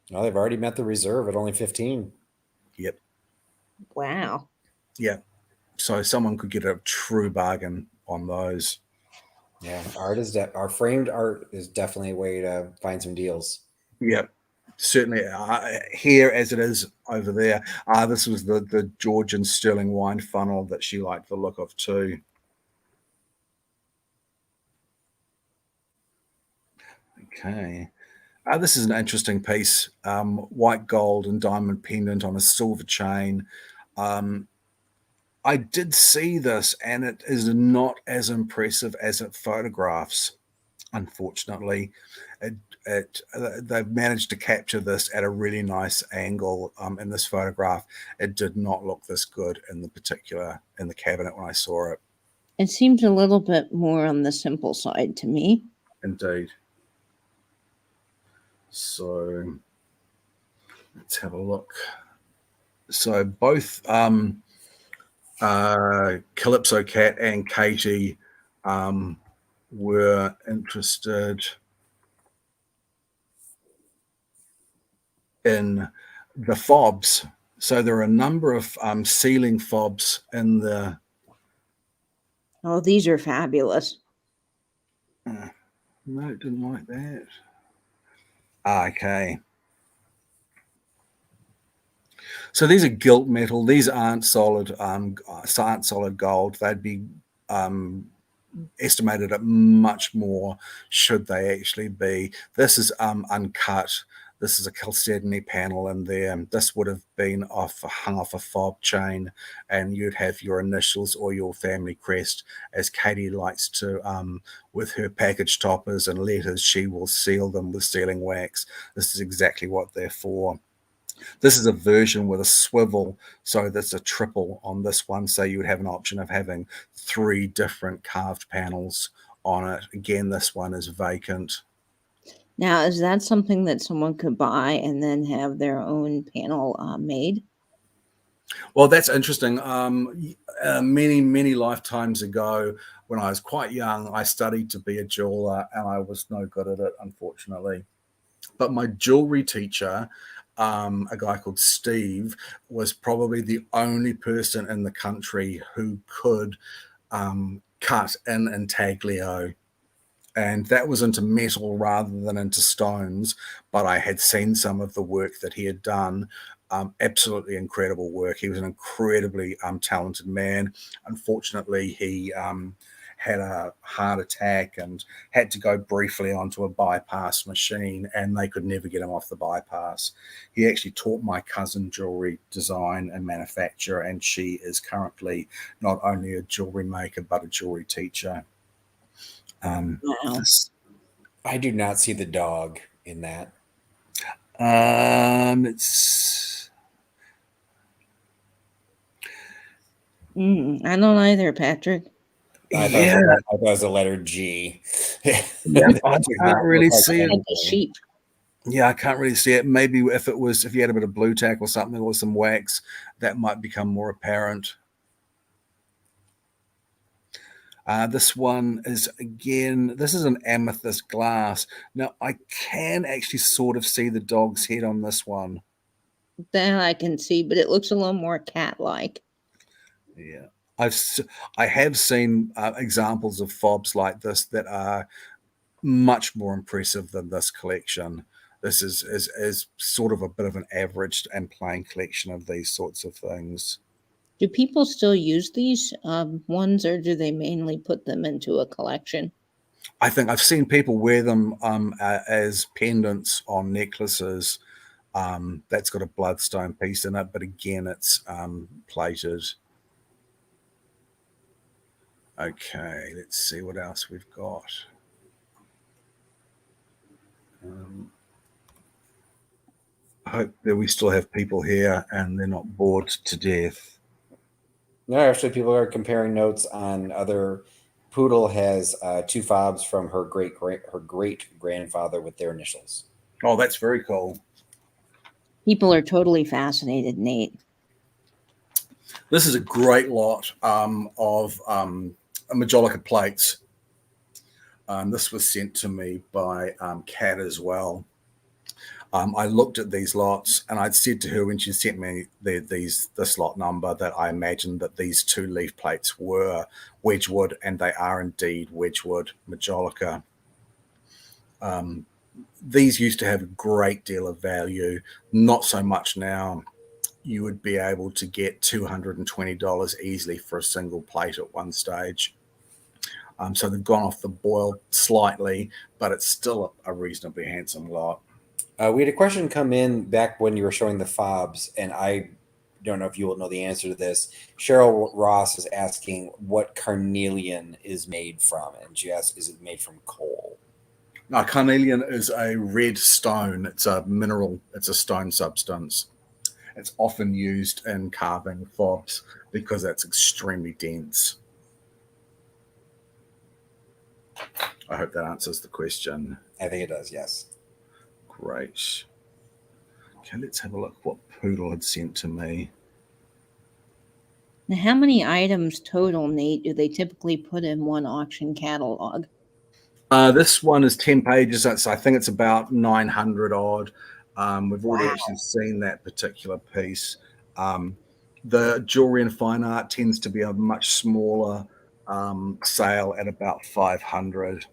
Well, they've already met the reserve at only 15. Yep. Wow. Yeah. So someone could get a true bargain on those. Yeah, our framed art is definitely a way to find some deals. Yep. Certainly here as it is over there. This was the Georgian sterling wine funnel that she liked the look of too. Okay. This is an interesting piece. White gold and diamond pendant on a silver chain. I did see this, and it is not as impressive as it photographs. Unfortunately, they've managed to capture this at a really nice angle in this photograph. It did not look this good in the cabinet when I saw it. It seems a little bit more on the simple side to me. Indeed. So let's have a look. So both Calypso Cat and Katie were interested in the fobs. So there are a number of ceiling fobs in the. Oh, these are fabulous. No, it didn't like that. Okay. So these are gilt metal. These aren't solid gold. They'd be estimated at much more should they actually be. This is uncut. This is a chalcedony panel in there. This would have been hung off a fob chain, and you'd have your initials or your family crest. As Katie likes to, with her package toppers and letters, she will seal them with sealing wax. This is exactly what they're for. This is a version with a swivel, so that's a triple on this one. So you would have an option of having 3 different carved panels on it. Again, this one is vacant. Now, is that something that someone could buy and then have their own panel made? Well, that's interesting. Many lifetimes ago, when I was quite young, I studied to be a jeweler, and I was no good at it, unfortunately. But my jewelry teacher, a guy called Steve, was probably the only person in the country who could cut in intaglio. And that was into metal rather than into stones. But I had seen some of the work that he had done. Absolutely incredible work. He was an incredibly talented man. Unfortunately, he had a heart attack and had to go briefly onto a bypass machine, and they could never get him off the bypass. He actually taught my cousin jewelry design and manufacture, and she is currently not only a jewelry maker but a jewelry teacher. Wow. I do not see the dog in that. It's I don't either, Patrick. I thought it was a letter G. I can't really see it. Like a sheep. Yeah, I can't really see it. Maybe if you had a bit of blue tack or something or some wax, that might become more apparent. This one is, again, this is an amethyst glass. Now, I can actually sort of see the dog's head on this one. That I can see, but it looks a little more cat-like. Yeah. I have seen examples of fobs like this that are much more impressive than this collection. This is sort of a bit of an averaged and plain collection of these sorts of things. Do people still use these ones, or do they mainly put them into a collection? I think I've seen people wear them as pendants on necklaces. That's got a bloodstone piece in it, but again, it's plated. Okay, let's see what else we've got. I hope that we still have people here and they're not bored to death. No, actually, people are comparing notes on other. Poodle has 2 fobs from her great grandfather with their initials. Oh, that's very cool. People are totally fascinated, Nate. This is a great lot of Majolica plates. This was sent to me by Kat as well. I looked at these lots, and I'd said to her when she sent me this lot number that I imagined that these 2 leaf plates were Wedgwood, and they are indeed Wedgwood Majolica. These used to have a great deal of value, not so much now. You would be able to get $220 easily for a single plate at one stage. So they've gone off the boil slightly, but it's still a reasonably handsome lot. We had a question come in back when you were showing the fobs, and I don't know if you will know the answer to this. Cheryl Ross is asking what carnelian is made from, and she asks, is it made from coal? No, carnelian is a red stone. It's a mineral. It's a stone substance. It's often used in carving fobs because it's extremely dense. I hope that answers the question. I think it does, yes. Great. Okay, let's have a look what Poodle had sent to me. Now, how many items total, Nate, do they typically put in one auction catalog? This one is 10 pages. I think it's about 900 odd. We've already actually seen that particular piece. The jewelry and fine art tends to be a much smaller sale at about 500.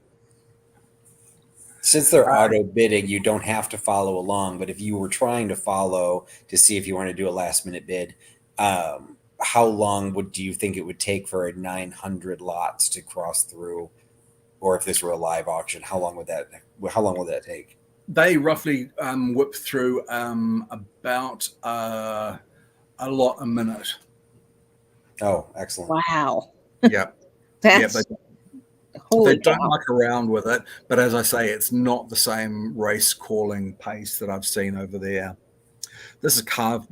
Since they're auto bidding, you don't have to follow along. But if you were trying to follow to see if you want to do a last minute bid, how long do you think it would take for 900 lots to cross through? Or if this were a live auction, how long would that take? They roughly whip through about a lot a minute. Oh, excellent! Wow. Yeah, That's they don't muck around with it, but as I say, it's not the same race calling pace that I've seen over there. This is a carved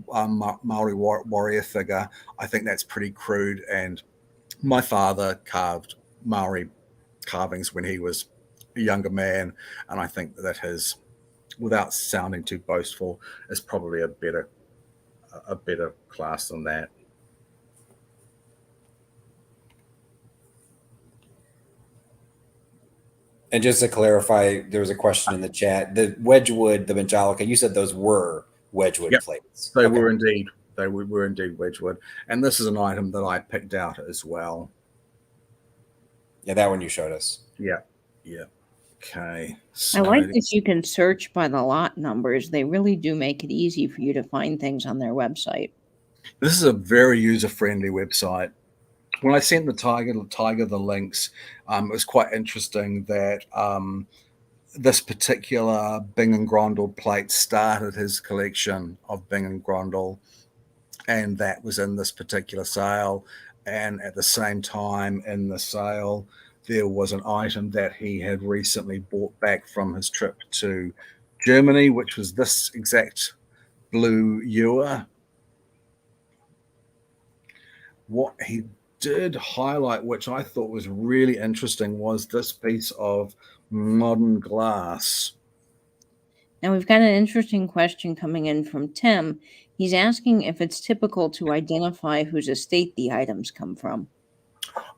Maori warrior figure. I think that's pretty crude, and my father carved Maori carvings when he was a younger man, and I think that his, without sounding too boastful, is probably a better class than that. And just to clarify, there was a question in the chat. The Wedgwood, the Majolica, you said those were Wedgwood plates. They were indeed. They were indeed Wedgwood. And this is an item that I picked out as well. Yeah, that one you showed us. Yeah. Okay. So I like that you can search by the lot numbers. They really do make it easy for you to find things on their website. This is a very user-friendly website. when I sent the tiger the links, it was quite interesting that this particular Bing and Grondel plate started his collection of Bing and Grondel, and that was in this particular sale. And at the same time in the sale, there was an item that he had recently bought back from his trip to Germany, which was this exact blue ewer. What he did highlight, which I thought was really interesting, was this piece of modern glass. Now we've got an interesting question coming in from Tim. He's asking if it's typical to identify whose estate the items come from.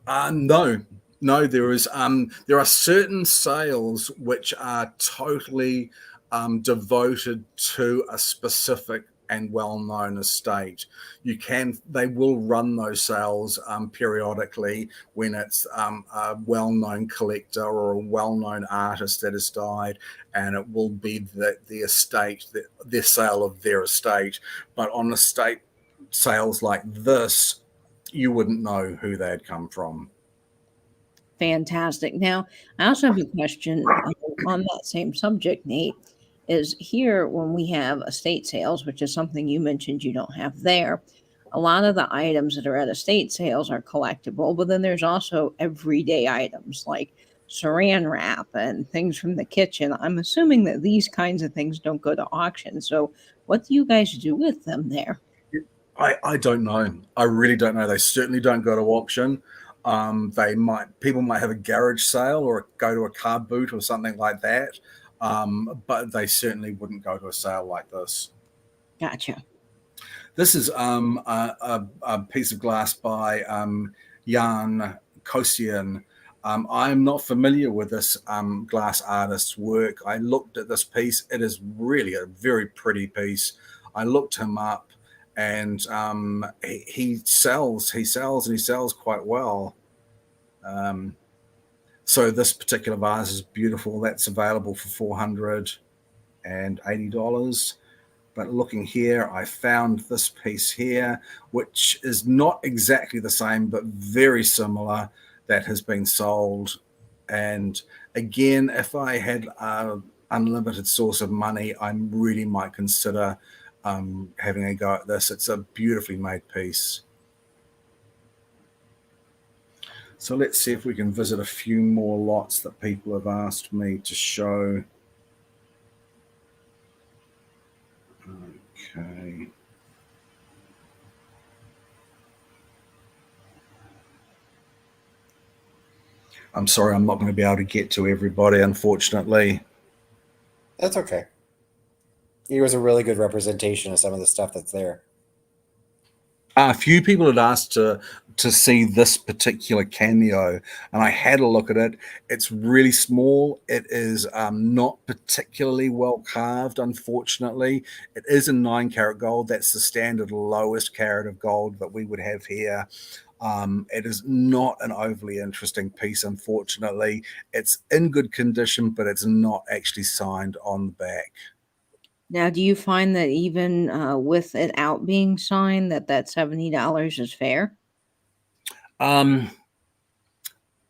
No, there are certain sales which are totally devoted to a specific and well-known estate. They will run those sales periodically when it's a well-known collector or a well-known artist that has died, and it will be the estate, their sale of their estate. But on estate sales like this, you wouldn't know who they had come from. Fantastic. Now, I also have a question on that same subject, Nate. Is here when we have estate sales, which is something you mentioned you don't have there, a lot of the items that are at estate sales are collectible, but then there's also everyday items like saran wrap and things from the kitchen. I'm assuming that these kinds of things don't go to auction. So, what do you guys do with them there? I don't know. I really don't know. They certainly don't go to auction. People might have a garage sale or go to a car boot or something like that, but they wouldn't go to a sale like this. Gotcha. This is a piece of glass by Jan Kosian. I'm not familiar with this glass artist's work. I looked at this piece. It is really a very pretty piece. I looked him up, and he sells quite well. So this particular vase is beautiful. That's available for $480. But looking here, I found this piece here, which is not exactly the same, but very similar, that has been sold. And again, if I had an unlimited source of money, I really might consider having a go at this. It's a beautifully made piece. So let's see if we can visit a few more lots that people have asked me to show. Okay. I'm sorry, I'm not going to be able to get to everybody, unfortunately. That's okay. It was a really good representation of some of the stuff that's there. A few people had asked to see this particular cameo, and I had a look at it. It's really small. It is not particularly well carved, unfortunately. It is in 9-carat gold. That's the standard lowest carat of gold that we would have here. It is not an overly interesting piece, unfortunately. It's in good condition, but it's not actually signed on the back. Now, do you find that even with it out being signed, that $70 is fair?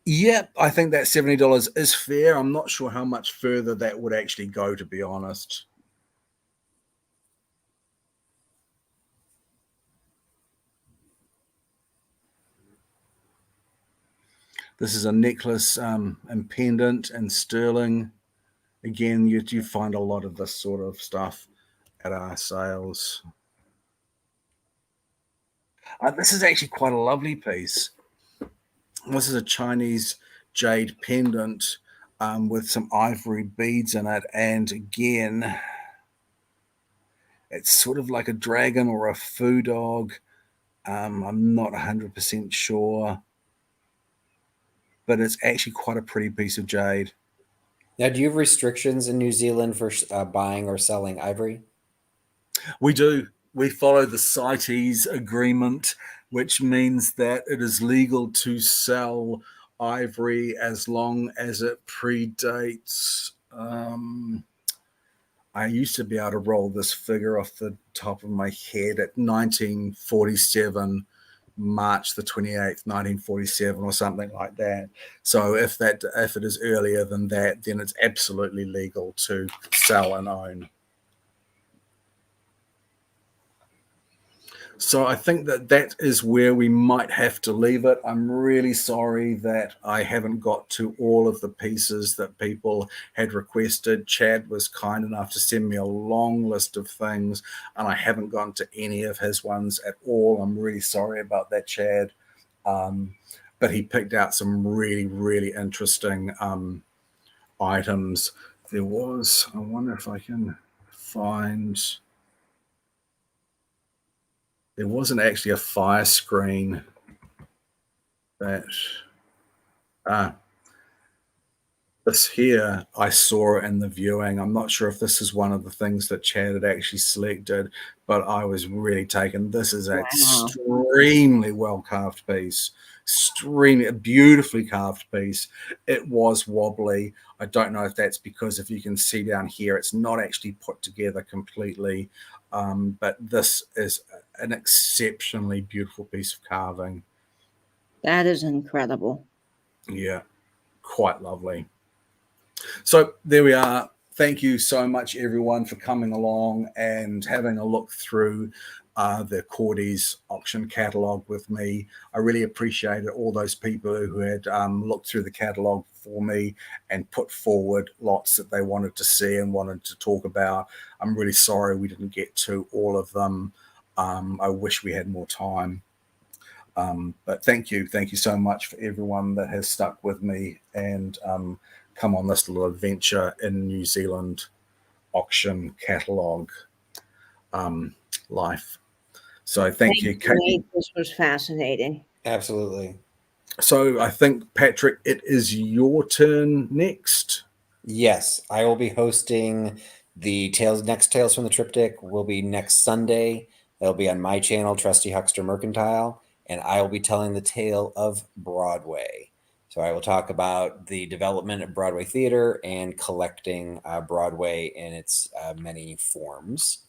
Yeah, I think that $70 is fair. I'm not sure how much further that would actually go, to be honest. This is a necklace and pendant in sterling. Again, you find a lot of this sort of stuff at our sales. This is actually quite a lovely piece. This is a Chinese jade pendant with some ivory beads in it. And again, it's sort of like a dragon or a foo dog. I'm not 100% sure. But it's actually quite a pretty piece of jade. Now, do you have restrictions in New Zealand for buying or selling ivory? We do. We follow the CITES agreement, which means that it is legal to sell ivory as long as it predates. I used to be able to roll this figure off the top of my head at 1947 March the 28th, 1947 or something like that. So if it is earlier than that, then it's absolutely legal to sell and own. So I think that is where we might have to leave it. I'm really sorry that I haven't got to all of the pieces that people had requested. Chad was kind enough to send me a long list of things, and I haven't gone to any of his ones at all. I'm really sorry about that, Chad. But he picked out some really, really interesting items. There was, I wonder if I can find... There wasn't actually a fire screen that this here I saw in the viewing. I'm not sure if this is one of the things that Chad had actually selected, but I was really taken. This is an extremely well carved piece, extremely beautifully carved piece. It was wobbly. I don't know if that's because, if you can see down here, it's not actually put together completely. But this is an exceptionally beautiful piece of carving. That is incredible. Yeah, quite lovely. So there we are. Thank you so much, everyone, for coming along and having a look through the Cordy's auction catalogue with me. I really appreciated all those people who had looked through the catalogue for me and put forward lots that they wanted to see and wanted to talk about. I'm really sorry we didn't get to all of them. I wish we had more time. But thank you so much for everyone that has stuck with me and come on this little adventure in New Zealand auction catalogue life. So thank you, Katie. This was fascinating. Absolutely. So I think, Patrick, it is your turn next. Yes, I will be hosting the next Tales from the Triptych will be next Sunday. That'll be on my channel, Trusty Huckster Mercantile, and I will be telling the tale of Broadway. So I will talk about the development of Broadway theater and collecting Broadway in its many forms.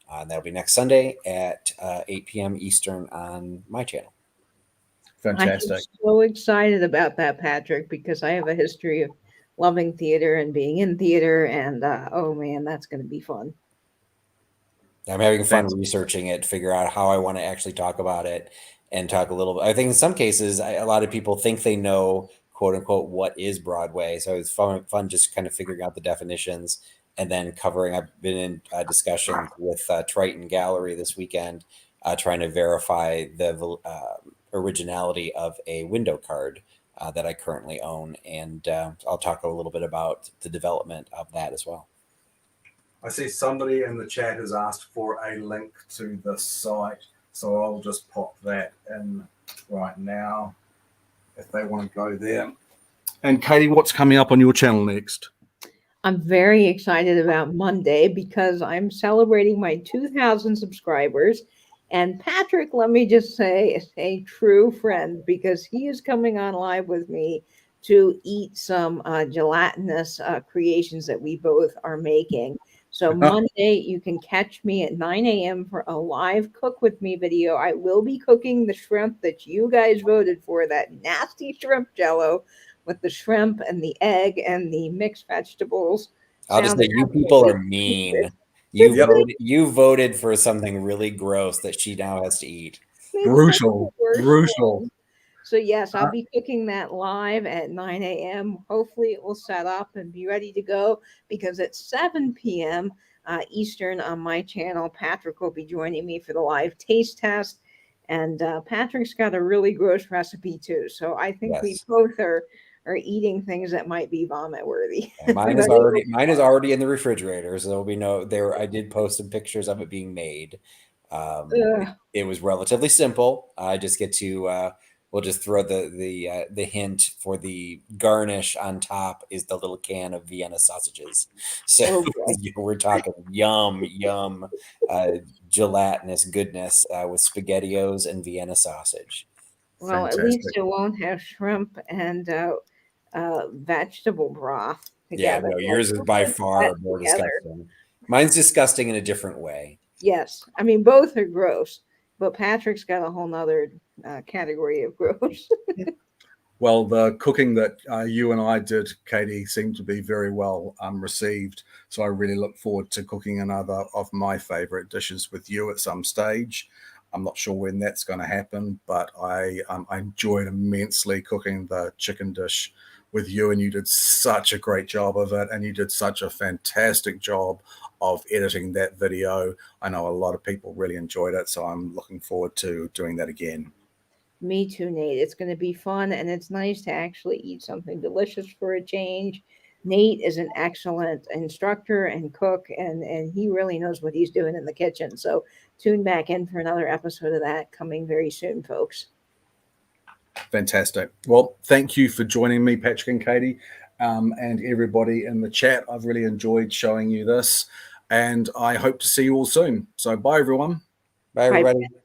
That'll be next Sunday at 8 p.m. Eastern on my channel. Fantastic. I'm so excited about that, Patrick, because I have a history of loving theater and being in theater, and oh man, that's going to be fun. I'm having fun researching it, figure out how I want to actually talk about it, and talk a little bit. I think in some cases, a lot of people think they know, quote unquote, what is Broadway. So it's fun just kind of figuring out the definitions and then covering. I've been in discussions with Triton Gallery this weekend, trying to verify the originality of a window card that I currently own. And I'll talk a little bit about the development of that as well. I see somebody in the chat has asked for a link to the site, so I'll just pop that in right now if they want to go there. And Katie, what's coming up on your channel next? I'm very excited about Monday because I'm celebrating my 2,000 subscribers. And Patrick, let me just say, is a true friend because he is coming on live with me to eat some gelatinous creations that we both are making. So Monday, you can catch me at 9 a.m. for a live cook with me video. I will be cooking the shrimp that you guys voted for, that nasty shrimp jello with the shrimp and the egg and the mixed vegetables. I'll just say you people are mean. You voted for something really gross that she now has to eat. Brutal. So yes, I'll be cooking that live at 9 a.m. Hopefully it will set up and be ready to go because at 7 p.m. Eastern on my channel, Patrick will be joining me for the live taste test. And Patrick's got a really gross recipe too. So I think we both are eating things that might be vomit worthy. Yeah, mine is already in the refrigerator. So there'll be I did post some pictures of it being made. It was relatively simple. I just get to we'll just throw the hint for the garnish on top is the little can of Vienna sausages. So we're talking yum gelatinous goodness with SpaghettiOs and Vienna sausage. Well, fantastic. At least it won't have shrimp and vegetable broth together. Yeah, no, yours is by far more disgusting. Mine's disgusting in a different way. Yes, I mean both are gross, but Patrick's got a whole nother category of gross. Well, the cooking that you and I did, Katie, seemed to be very well received. So I really look forward to cooking another of my favorite dishes with you at some stage. I'm not sure when that's going to happen, but I enjoyed immensely cooking the chicken dish with you, and you did such a great job of it, and you did such a fantastic job of editing that video. I know a lot of people really enjoyed it, so I'm looking forward to doing that again. Me too, Nate. It's going to be fun, and it's nice to actually eat something delicious for a change. Nate is an excellent instructor and cook, and he really knows what he's doing in the kitchen. So tune back in for another episode of that coming very soon, folks. Fantastic. Well, thank you for joining me, Patrick and Katie, and everybody in the chat. I've really enjoyed showing you this, and I hope to see you all soon. So bye, everyone. Bye, everybody. Bye.